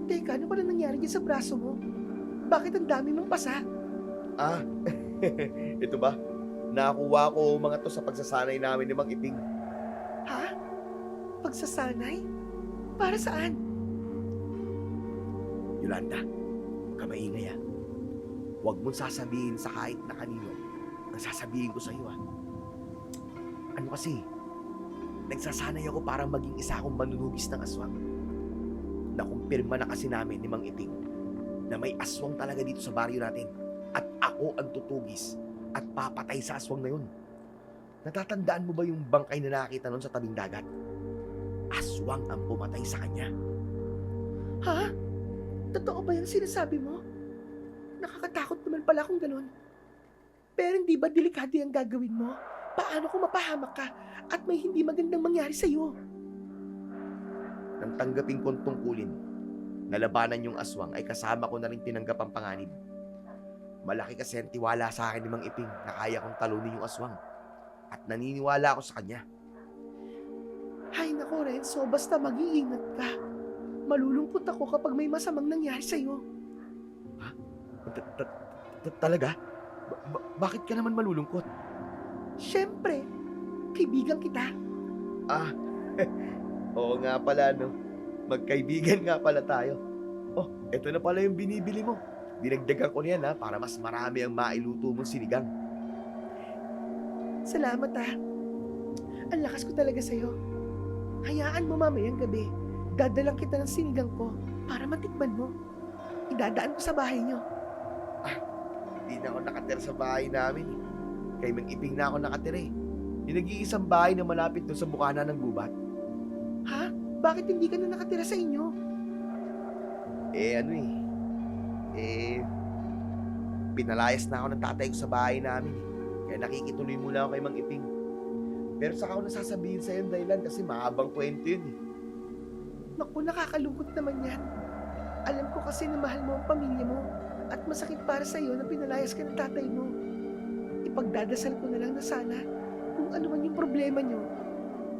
Teka, ano pala nangyari dyan sa braso mo? Bakit ang dami mong pasa? Ito ba? Nakuha ko mga to sa pagsasanay namin ni Mang Iping. Ha? Pagsasanay? Para saan? Yolanda, huwag ka maingay ah. Huwag mong sasabihin sa kahit na kanino ang sasabihin ko sa iyo ah. Ano kasi, nagsasanay ako para maging isa akong manunugis ng aswang. Nakumpirma na kasi namin ni Mang Iping na may aswang talaga dito sa baryo natin at ako ang tutugis at papatay sa aswang na yun. Natatandaan mo ba yung bangkay na nakita nun sa tabing dagat? Aswang ang pumatay sa kanya. Ha? Totoo ba yung sinasabi mo? Nakakatakot naman pala kung ganun. Pero hindi ba delikado yung gagawin mo? Paano kung mapahamak ka at may hindi magandang mangyari sa'yo? Nang tanggapin kong tungkulin, nalabanan yung aswang ay kasama ko na rin tinanggap ang panganib. Malaki kasi ang tiwala sa akin ni Mang Iping na kaya kong talunin yung aswang. At naniniwala ako sa kanya. Hay nako, Renzo, basta mag-iingat ka. Malulungkot ako kapag may masamang nangyari sa'yo. Talaga? Bakit ka naman malulungkot? Siyempre, kaibigan kita. Ah, oo nga pala, no? Magkaibigan nga pala tayo. Oh, eto na pala yung binibili mo. Dinagdagan ko niyan, ha, para mas marami ang mailuto mong sinigang. Salamat Ang lakas ko talaga sa'yo. Hayaan mo mamayang gabi. Dadalang kita ng sinigang ko para matikman mo. Idadaan ko sa bahay niyo. Hindi na ako nakatira sa bahay namin. Kay Mang Iping na ako nakatira eh. Yung nag-iisang bahay na malapit doon sa bukana ng gubat. Ha? Bakit hindi ka na nakatira sa inyo? Pinalayas na ako ng tatay ko sa bahay namin eh. Kaya nakikituloy muna ako kay Mang Iping. Pero saka ako nasasabihin sa'yo yung dahilan kasi mahabang kwento yun eh. Naku, nakakalungkot naman yan. Alam ko kasi na mahal mo ang pamilya mo at masakit para sa'yo na pinalayas ka ng tatay mo. Ipagdadasal ko na lang na sana kung ano man yung problema nyo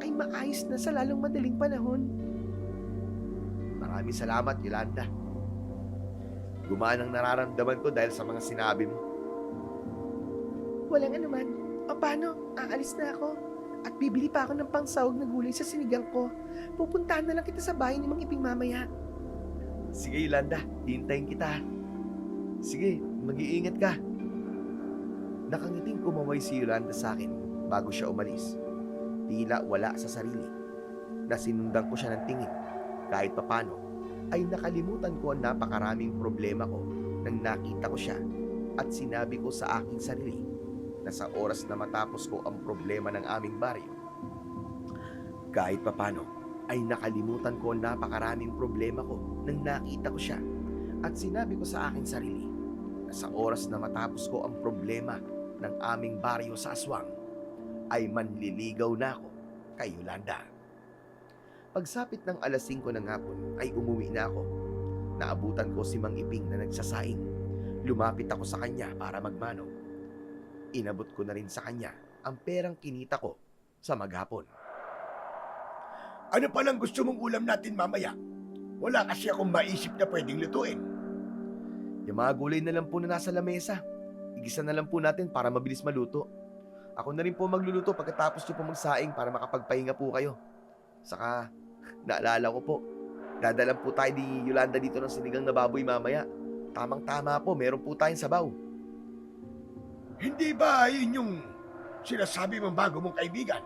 ay maayos na sa lalong madaling panahon. Maraming salamat, Yolanda. Gumaan ang nararamdaman ko dahil sa mga sinabi mo. Walang anuman. O paano? Aalis na ako. At bibili pa ako ng pangsahog na gulay sa sinigang ko. Pupuntahan na lang kita sa bahay ni Mang Iping mamaya. Sige, Yolanda. Hintayin kita. Sige, mag-iingat ka. Nakangiting kumaway si Yolanda sa akin bago siya umalis. Tila wala sa sarili. Nasinundan ko siya ng tingin. Kahit papano, ay nakalimutan ko ang napakaraming problema ko nang nakita ko siya at sinabi ko sa aking sarili na sa oras na matapos ko ang problema ng aming baryo, kahit papano ay nakalimutan ko ang napakaraming problema ko nang nakita ko siya at sinabi ko sa aking sarili na sa oras na matapos ko ang problema ng aming baryo sa aswang ay manliligaw na ako kay Yolanda. Pagsapit ng alas 5 ng hapon ay umuwi na ako. Naabutan ko si Mang Iping na nagsasaing. Lumapit ako sa kanya para magmano. Inabot ko na rin sa kanya ang perang kinita ko sa maghapon. Ano palang gusto mong ulam natin mamaya? Wala kasi akong maisip na pwedeng lutuin. Yung mga gulay na lang po na nasa lamesa. Igisa na lang po natin para mabilis maluto. Ako na rin po magluluto pagkatapos nyo po magsaing para makapagpahinga po kayo. Saka, naalala ko po, dadalan po tayo ni Yolanda dito ng sinigang na baboy mamaya. Tamang-tama po, meron po tayong sabaw. Hindi ba yun yung sinasabi mong bago mong kaibigan?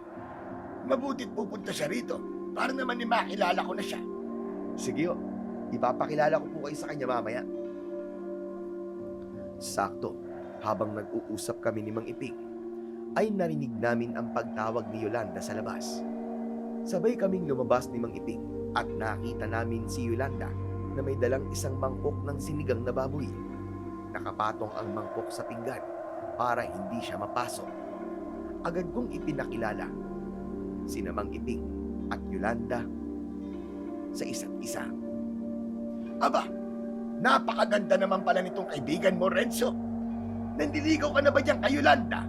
Mabutit pupunta siya rito para naman ni makilala ko na siya. Sige o, ipapakilala ko po kayo sa kanya mamaya. Sakto, habang nag-uusap kami ni Mang Iping, ay narinig namin ang pagtawag ni Yolanda sa labas. Sabay kaming lumabas ni Mang Iping at nakita namin si Yolanda na may dalang isang mangkok ng sinigang na baboy. Nakapatong ang mangkok sa pinggan para hindi siya mapasok. Agad kong ipinakilala sina Mang Iping at Yolanda sa isa't isa. Aba, napakaganda naman pala nitong kaibigan mo, Renzo. Nandiligaw ka na ba dyan kay Yolanda?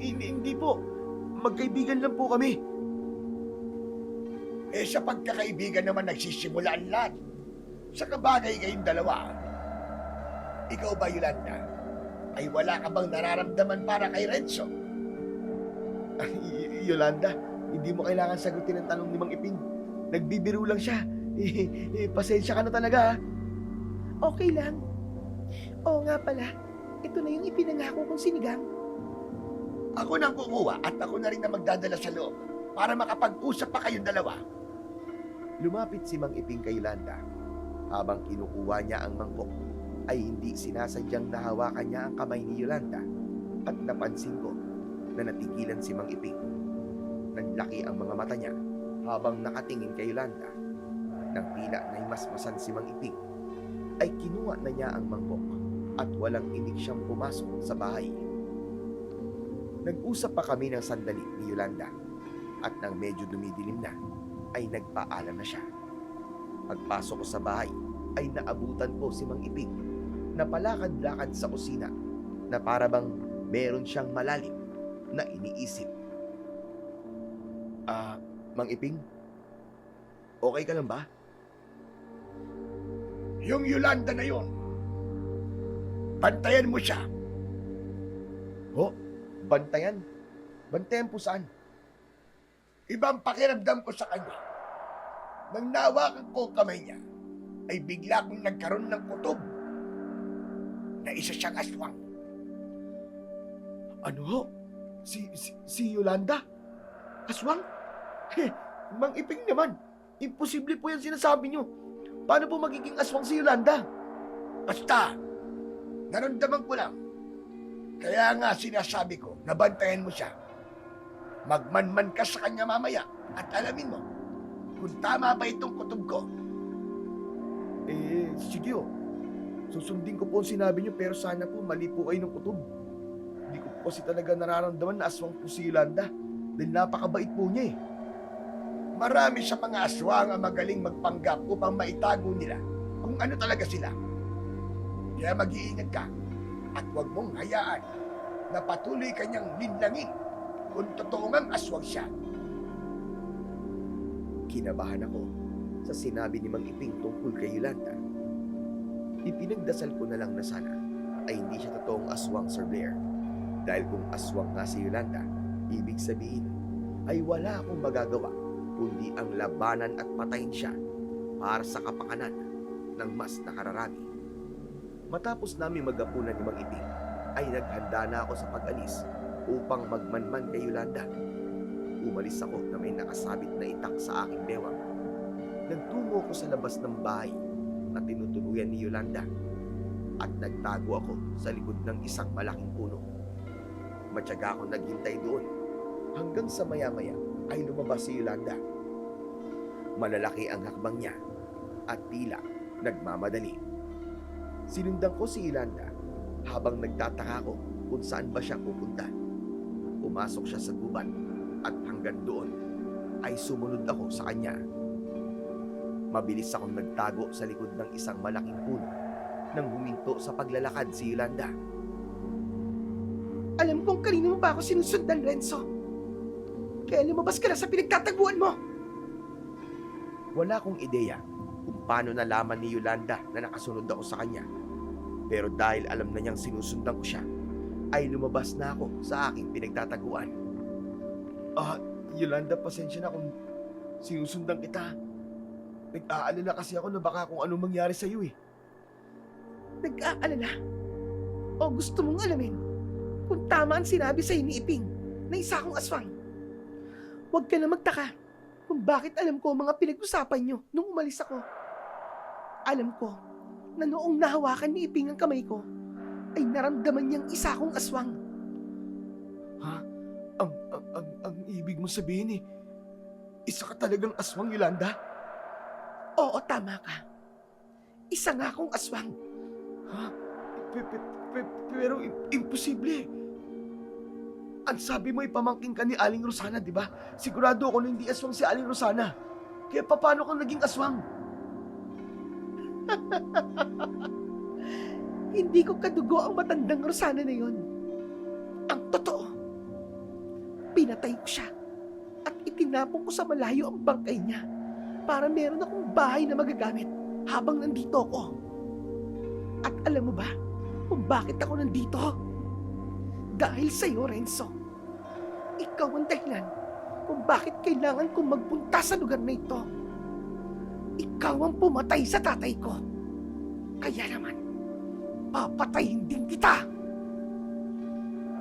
Hindi po, magkaibigan lang po kami. Eh sa pagkakaibigan naman nagsisimula ang lahat. Sa kabagay kayong dalawa. Ikaw ba, Yolanda? Ay wala ka bang nararamdaman para kay Renzo? Yolanda, hindi mo kailangan sagutin ang tanong ni Mang Iping. Nagbibiro lang siya. Pasensya ka na talaga ha. Okay lang. Oo nga pala, ito na yung ipinangako kong sinigang. Ako nang kukuha at ako na rin na magdadala sa loob para makapag-usap pa kayong dalawa. Lumapit si Mang Iping kay Yolanda. Habang kinukuha niya ang mangkok, ay hindi sinasadyang nahawakan niya ang kamay ni Yolanda at napansin ko na natigilan si Mang Iping. Naglaki ang mga mata niya habang nakatingin kay Yolanda. Nang tila na himasmasan si Mang Iping, ay kinuha na niya ang mangkok at walang inig siyang pumasok sa bahay. Nag-usap pa kami ng sandali ni Yolanda at nang medyo dumidilim na, ay nagpaalam na siya. Pagpasok ko sa bahay, ay naabutan ko si Mang Iping na palakad-lakad sa kusina na para bang meron siyang malalim na iniisip. Mang Iping? Okay ka lang ba? Yung Yolanda na yon, bantayan mo siya. Bantayan? Bantayan po saan? Ibang pakiramdam ko sa kanya. Nang nawakan ko ang kamay niya, ay bigla kong nagkaroon ng kutob na isa siyang aswang. Ano ho? Si Yolanda? Aswang? Mang Iping naman. Imposible po yan sinasabi nyo. Paano po magiging aswang si Yolanda? Basta, naramdaman ko lang. Kaya nga sinasabi ko, nabantayan mo siya. Magmanman ka sa kanya mamaya at alamin mo kung tama ba itong kutob ko. Sige o. Susundin ko po ang sinabi nyo pero sana po mali po kayo ng kutob. Hindi ko po kasi talaga nararamdaman na aswang po si Yolanda dahil napakabait po niya eh. Marami sa mga aswang ang magaling magpanggap upang maitago nila kung ano talaga sila. Kaya mag-iingat ka at huwag mong hayaan na patuloy kanyang linlangin kung totoo ngang aswang siya. Kinabahan ako sa sinabi ni Mang Iping tungkol kay Yolanda. Ipinagdasal ko na lang na sana ay hindi siya totoong aswang, Sir Blair. Dahil kung aswang nga si Yolanda, ibig sabihin ay wala akong magagawa kundi ang labanan at patayin siya para sa kapakanan ng mas nakararami. Matapos namin magapunan ni Mang Iping, ay naghanda na ako sa pag-alis upang magmanman kay Yolanda. Umalis ako na may nakasabit na itak sa aking bewang. Nagtungo ko sa labas ng bahay na tinutuluyan ni Yolanda at nagtago ako sa likod ng isang malaking puno. Matyaga akong naghintay doon hanggang sa maya-maya ay lumabas si Yolanda. Malalaki ang hakbang niya at tila nagmamadali. Sinundan ko si Yolanda habang nagtataka ko kung saan ba siya pupunta. Pumasok siya sa gubat at hanggang doon ay sumunod ako sa kanya. Mabilis akong nagtago sa likod ng isang malaking puno nang huminto sa paglalakad si Yolanda. Alam kong kanino mo pa ako sinusundan, Renzo. Kaya lumabas ka na sa pinagtataguan mo. Wala akong ideya kung paano nalaman ni Yolanda na nakasunod ako sa kanya. Pero dahil alam na niyang sinusundan ko siya, ay lumabas na ako sa aking pinagtataguan. Yolanda, pasensya na kung sinusundan kita. Nag-aalala kasi ako na baka kung anong mangyari sa iyo eh. Nag-aalala? O gusto mong alamin kung tama ang sinabi sa'yo ni Iping na isa akong aswang? Huwag ka na magtaka kung bakit alam ko ang mga pinag-usapan nyo nung umalis ako. Alam ko na noong nahawakan ni Iping ang kamay ko, ay naramdaman niyang isa akong aswang. Ha? Ang ibig mo sabihin eh, isa ka talagang aswang, Yolanda? Oo, tama ka. Isa nga akong aswang. Ha? Pero imposible. Ang sabi mo ipamangking ka ni Aling Rosana, di ba? Sigurado ako na hindi aswang si Aling Rosana. Kaya paano kang naging aswang? Hindi ko kadugo ang matandang Rosana na yon. Ang totoo, pinatay ko siya at itinapon ko sa malayo ang bangkay niya para meron akong bahay na magagamit habang nandito ako. At alam mo ba kung bakit ako nandito? Dahil sa iyo, Renzo. Ikaw ang dahilan kung bakit kailangan kong magpunta sa lugar na ito. Ikaw ang pumatay sa tatay ko. Kaya naman, papatayin din kita.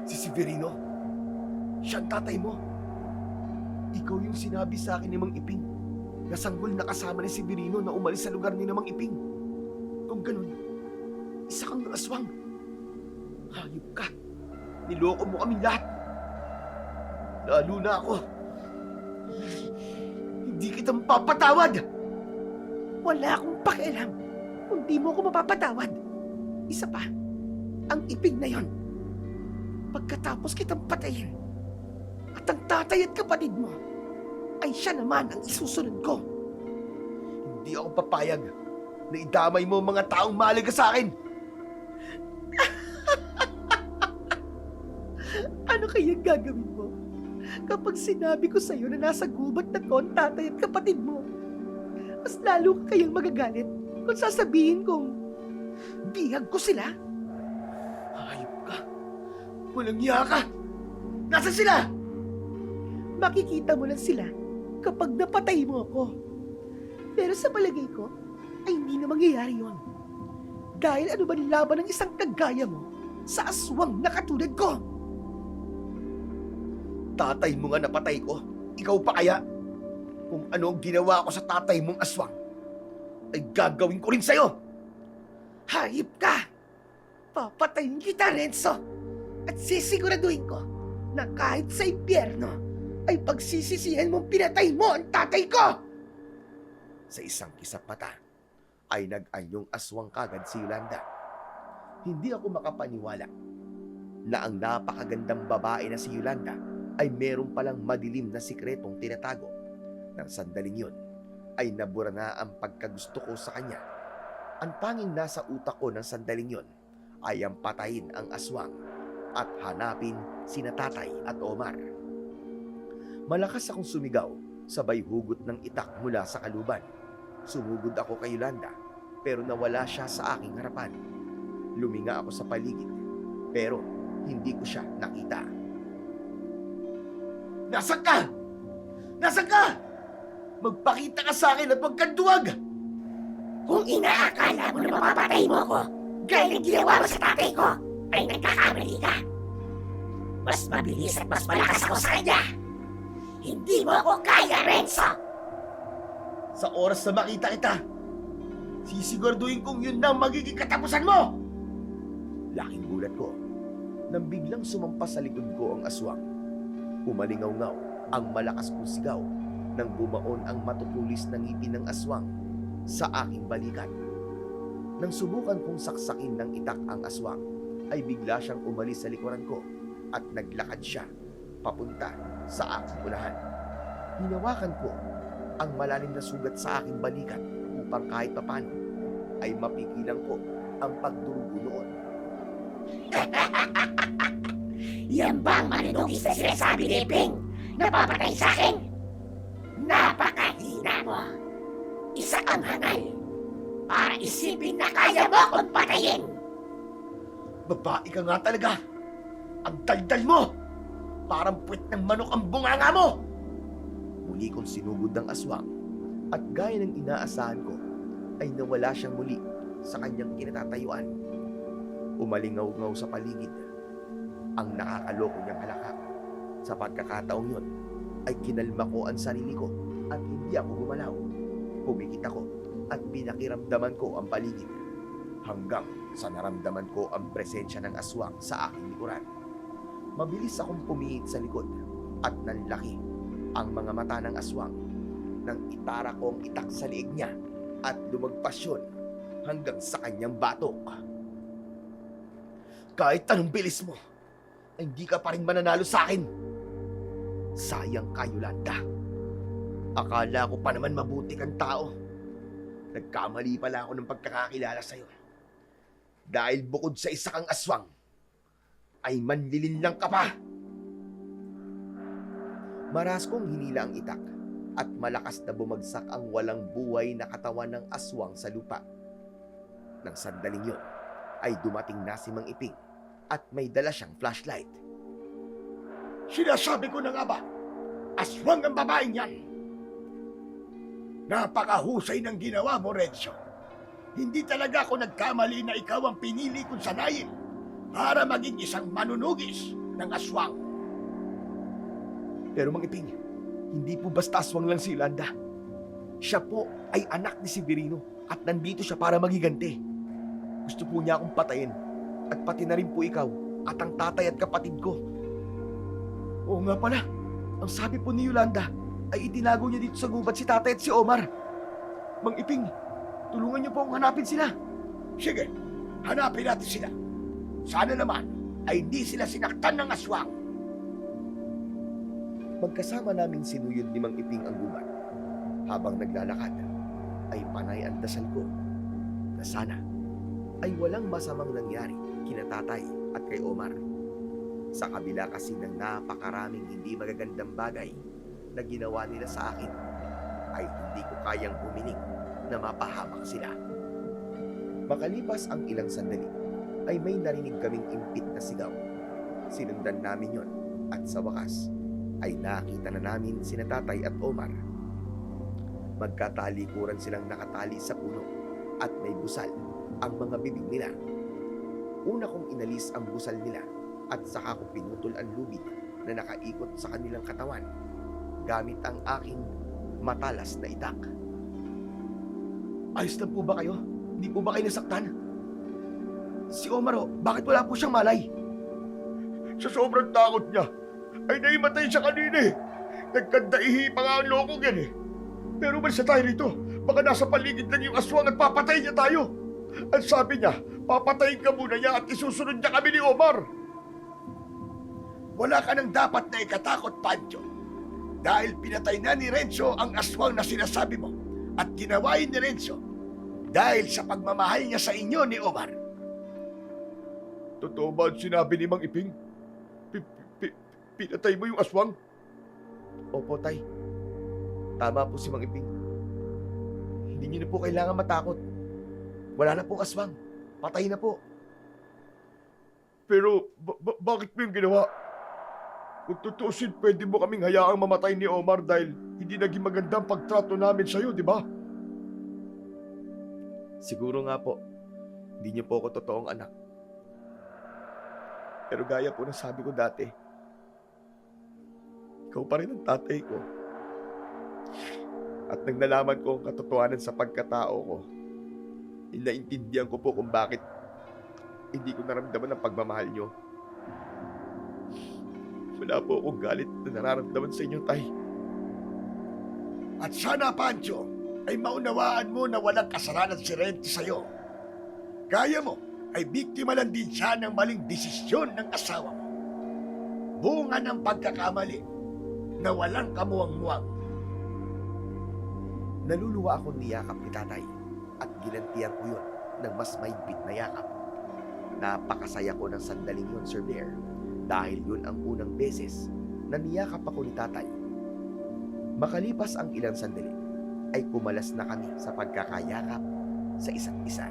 Si Severino? Siya ang tatay mo. Ikaw yung sinabi sa akin ni Mang Iping na sanggol na kasama ni Severino na umalis sa lugar ni Mang Iping. Kung ganun, isa kang aswang. Hayop ka. Niloko mo kaming lahat. Lalo na ako. Hindi kita mapapatawad. Wala akong pakialam kung di mo ako mapapatawad. Isa pa, ang Iping na yon. Pagkatapos kitang patayin, at ang tatay at kapatid mo, ay siya naman ang isusunod ko. Hindi ako papayag na idamay mo ang mga taong mahalaga sa akin. Ano kaya gagawin mo kapag sinabi ko sa'yo na nasa gubat na ko ang tatay at kapatid mo? Mas lalo ka kayang magagalit kung sasabihin kong bihag ko sila? Hayop ka. Walang iya ka. Nasaan sila? Makikita mo lang sila kapag napatay mo ako. Pero sa palagay ko, ay hindi na mangyayari yon. Dahil ano ba nilaban ng isang kagaya mo sa aswang na katulad ko? Tatay mo nga napatay ko. Ikaw pa kaya? Kung ano ang ginawa ko sa tatay mong aswang, ay gagawin ko rin sa'yo. Hayop ka! Papatayin kita, Renzo! At sisiguraduhin ko na kahit sa impyerno, ay pagsisisihan mong pinatay mo ang tatay ko! Sa isang kisap mata, ay nag-anyong aswang kagad si Yolanda. Hindi ako makapaniwala na ang napakagandang babae na si Yolanda ay meron palang madilim na sikretong tinatago. Nang sandaling yun, ay nabura na ang pagkagusto ko sa kanya. Ang tanging nasa utak ko ng sandaling yun ay ang patayin ang aswang at hanapin sina Tatay at Omar. Malakas akong sumigaw, sabay hugot ng itak mula sa kaluban. Sumugod ako kay Yolanda, pero nawala siya sa aking harapan. Luminga ako sa paligid, pero hindi ko siya nakita. Nasaan ka? Nasaan ka? Magpakita ka sa akin at huwag kang duwag! Kung inaakala mo na mapapatay mo ako, gaya ng ginawa mo sa tatay ko, ay nagkakamali ka. Mas mabilis at mas malakas ako sa kanya. Hindi mo ako kaya, Renzo! Sa oras na makita kita, sisiguraduhin kong yun na ang magiging katapusan mo! Laking gulat ko nang biglang sumampas sa likod ko ang aswang. Umalingaw-ngaw ang malakas kong sigaw nang bumaon ang matutulis na ngipin ng aswang sa aking balikat. Nang subukan kong saksakin ng itak ang aswang, ay bigla siyang umalis sa likuran ko at naglakad siya papunta sa aking unahan. Hinawakan ko ang malalim na sugat sa aking balikat upang kahit papano ay mapigilan ko ang pagdurugo noon. Yan ba ang manunugis na sinasabi ni Ping? Napapatay sa akin? Napakahina mo! Isa kang hangal para isipin na kaya mo akong patayin! Babae ka nga talaga! Ang daldal mo! Parang puwet ng manok ang bunganga mo! Muli kong sinugod ng aswang at gaya ng inaasahan ko ay nawala siyang muli sa kanyang kinatatayuan. Umalingaw-ngaw sa paligid ang nakakaloko niyang halakak. Sa pagkakataong yun ay kinalma ko ang sarili ko at hindi ako gumalaw. Pumikit ako at pinakiramdaman ko ang paligid hanggang sa naramdaman ko ang presensya ng aswang sa aking likuran. Mabilis akong pumihit sa likod at nanlaki ang mga mata ng aswang nang itara ko ang itak sa liig niya at lumagpas yun hanggang sa kanyang batok. Kahit anong bilis mo, ay hindi ka pa rin mananalo sa akin. Sayang ka, Yolanda. Akala ko pa naman mabuti kang tao. Nagkamali pala ako ng pagkakakilala sa'yo. Dahil bukod sa isa kang aswang, ay manlilin lang ka pa. Maras kong hinila ang itak at malakas na bumagsak ang walang buhay na katawan ng aswang sa lupa. Nang sandaling yun, ay dumating na si Mang Iping at may dala siyang flashlight. Sinasabi ko na nga ba, aswang ang babaeng yan. Napakahusay ng ginawa mo, Renzo. Hindi talaga ako nagkamali na ikaw ang pinili kong sanayin para maging isang manunugis ng aswang. Pero Mang Iping, hindi po basta aswang lang si Yolanda. Siya po ay anak ni Severino at nandito siya para magiganti. Gusto po niya akong patayin at pati na rin po ikaw at ang tatay at kapatid ko. Oo nga pala, ang sabi po ni Yolanda ay itinago niya dito sa gubat si tatay at si Omar. Mang Iping, tulungan niyo po akong hanapin sila. Sige, hanapin natin sila. Sana naman ay hindi sila sinaktan ng aswang. Magkasama naming sinuyod ni Mang Iping ang gubat. Habang naglalakad, ay panay ang dasal ko na sana ay walang masamang nangyari kina tatay at kay Omar. Sa kabila kasi ng napakaraming hindi magagandang bagay na ginawa nila sa akin, ay hindi ko kayang humiling na mapahamak sila. Makalipas ang ilang sandali, ay may narinig kaming impit na sigaw. Sinundan namin yon at sa wakas, ay nakita na namin sina tatay at Omar. Magkatalikuran silang nakatali sa puno at may busal ang mga bibig nila. Una kong inalis ang busal nila at saka ko pinutol ang lubid na nakaikot sa kanilang katawan gamit ang aking matalas na itak. Ayos lang po ba kayo? Hindi po ba kayo nasaktan? Si Omar bakit wala po siyang malay? Sa sobrang takot niya, ay naimatay siya kanina eh. Nagkandaihi pa nga ang lokong yan eh. Pero umalis na tayo rito. Baka nasa paligid lang yung aswang at papatay niya tayo. Ang sabi niya, papatayin ka muna niya at isusunod niya kami ni Omar. Wala ka nang dapat na ikatakot, Pancho. Dahil pinatay na ni Renzo ang aswang na sinasabi mo at ginawain ni Renzo dahil sa pagmamahal niya sa inyo ni Omar. Totoo ba ang sinabi ni Mang Iping? Pinatay mo yung aswang? Opo, tay. Tama po si Mang Iping. Hindi niyo na po kailangan matakot. Wala na pong aswang. Patay na po. Pero bakit mo yung ginawa? Kung tutusin, pwede mo kaming hayaang mamatay ni Omar dahil hindi naging magandang pagtrato namin sa'yo, di ba? Siguro nga po, hindi niyo po ako totoong anak. Pero gaya po ng sabi ko dati, ikaw pa rin ang tatay ko. At nang nalaman ko ang katotohanan sa pagkatao ko, naintindihan ko po kung bakit hindi ko naramdaman ang pagmamahal niyo. Wala po akong galit na nararamdaman sa inyo, tay. At sana, Pancho, ay maunawaan mo na walang kasalanan si Renzo sa'yo. Kaya mo ay biktima lang din siya ng maling desisyon ng asawa mo. Bunga ng pagkakamali na walang kamuwang-muwang. Naluluwa akong niyakap ni tatay at ginantihan ko yun ng mas mahigpit na yakap. Napakasaya ko ng sandaling yun, Sir Bear, dahil yun ang unang beses na niyakap ako ni tatay. Makalipas ang ilang sandali, ay kumalas na kami sa pagkakayakap sa isa't isa.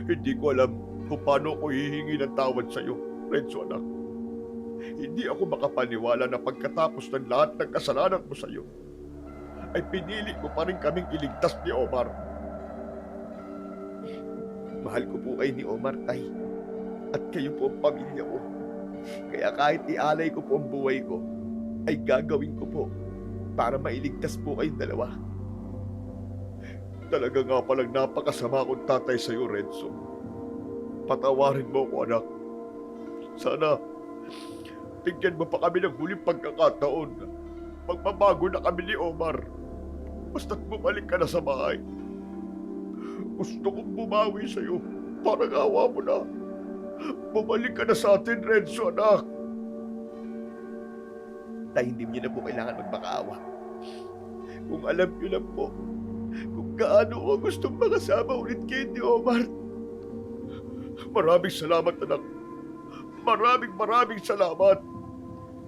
Hindi ko alam kung paano ko hihingi ng tawad sa'yo, Renzo anak. Hindi ako makapaniwala na pagkatapos ng lahat ng kasalanan mo sa'yo, ay pinili mo pa rin kaming iligtas ni Omar. Mahal ko po kayo ni Omar, tay. At kayo po ang pamilya ko. Kaya kahit ialay ko po ang buhay ko, ay gagawin ko po para mailigtas po kayong dalawa. Talaga nga palang napakasama kong tatay sa'yo, Renzo. Patawarin mo ko, anak. Sana, bigyan mo pa kami ng huling pagkakataon. Magbabago na kami ni Omar. Basta't bumalik ka na sa bahay. Gusto kong bumawi sa'yo. Parang awa mo na. Bumalik ka na sa atin, Renzo, anak. Tay, hindi niyo na po kailangan magmakaawa. Kung alam niyo lang po, kung gaano ko gustong makasama ulit kayo ni Omar. Maraming salamat, anak. Maraming salamat.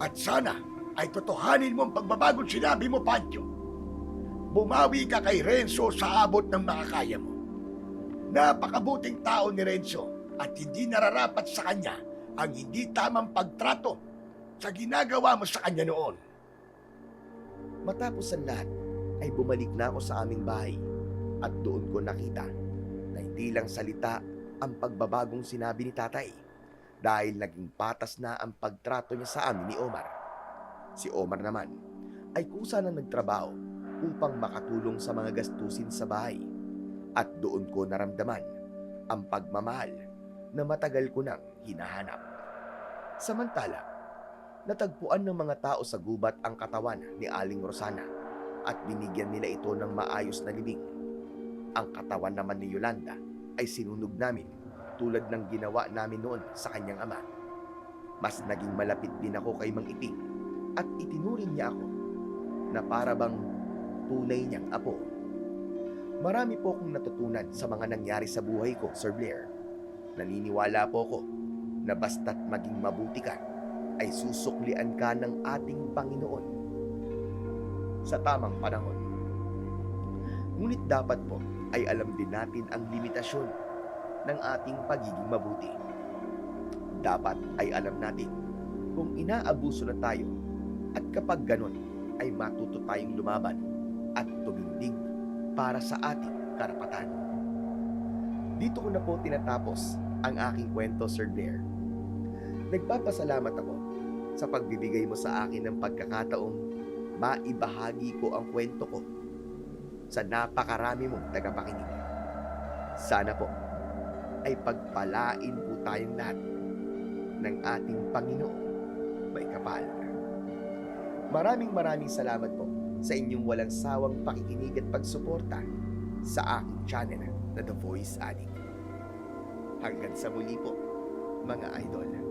At sana ay totohanin mo ang pagbabagong sinabi mo, Pancho. Bumawi ka kay Renzo sa abot ng makakaya mo. Napakabuting tao ni Renzo at hindi nararapat sa kanya ang hindi tamang pagtrato sa ginagawa mo sa kanya noon. Matapos ang lahat, ay bumalik na ako sa aming bahay at doon ko nakita na hindi lang salita ang pagbabagong sinabi ni tatay dahil naging patas na ang pagtrato niya sa amin ni Omar. Si Omar naman ay kusa na nagtrabaho upang makatulong sa mga gastusin sa bahay at doon ko naramdaman ang pagmamahal na matagal ko nang hinahanap. Samantala, natagpuan ng mga tao sa gubat ang katawan ni Aling Rosana at binigyan nila ito ng maayos na libing. Ang katawan naman ni Yolanda ay sinunog namin tulad ng ginawa namin noon sa kanyang ama. Mas naging malapit din ako kay Mang Iting at itinuring niya ako na para bang tunay niyang apo. Marami po akong natutunan sa mga nangyari sa buhay ko, Sir Blair. Naniniwala po ako na basta't maging mabuti ka, ay susuklian ka ng ating Panginoon sa tamang panahon. Ngunit dapat po ay alam din natin ang limitasyon ng ating pagiging mabuti. Dapat ay alam natin kung inaabuso na tayo at kapag ganon ay matuto tayong lumaban at tumindig para sa ating karapatan. Dito ko na po tinatapos ang aking kwento, Sir Blair. Nagpapasalamat ako sa pagbibigay mo sa akin ng pagkakataong maibahagi ko ang kwento ko sa napakarami mong tagapakinig. Sana po ay pagpalain po tayong lahat ng ating Panginoon may kapal. Maraming salamat po sa inyong walang sawang pakikinig at pagsuporta sa aking channel na The Voice Addict. Hanggang sa muli po, mga idol.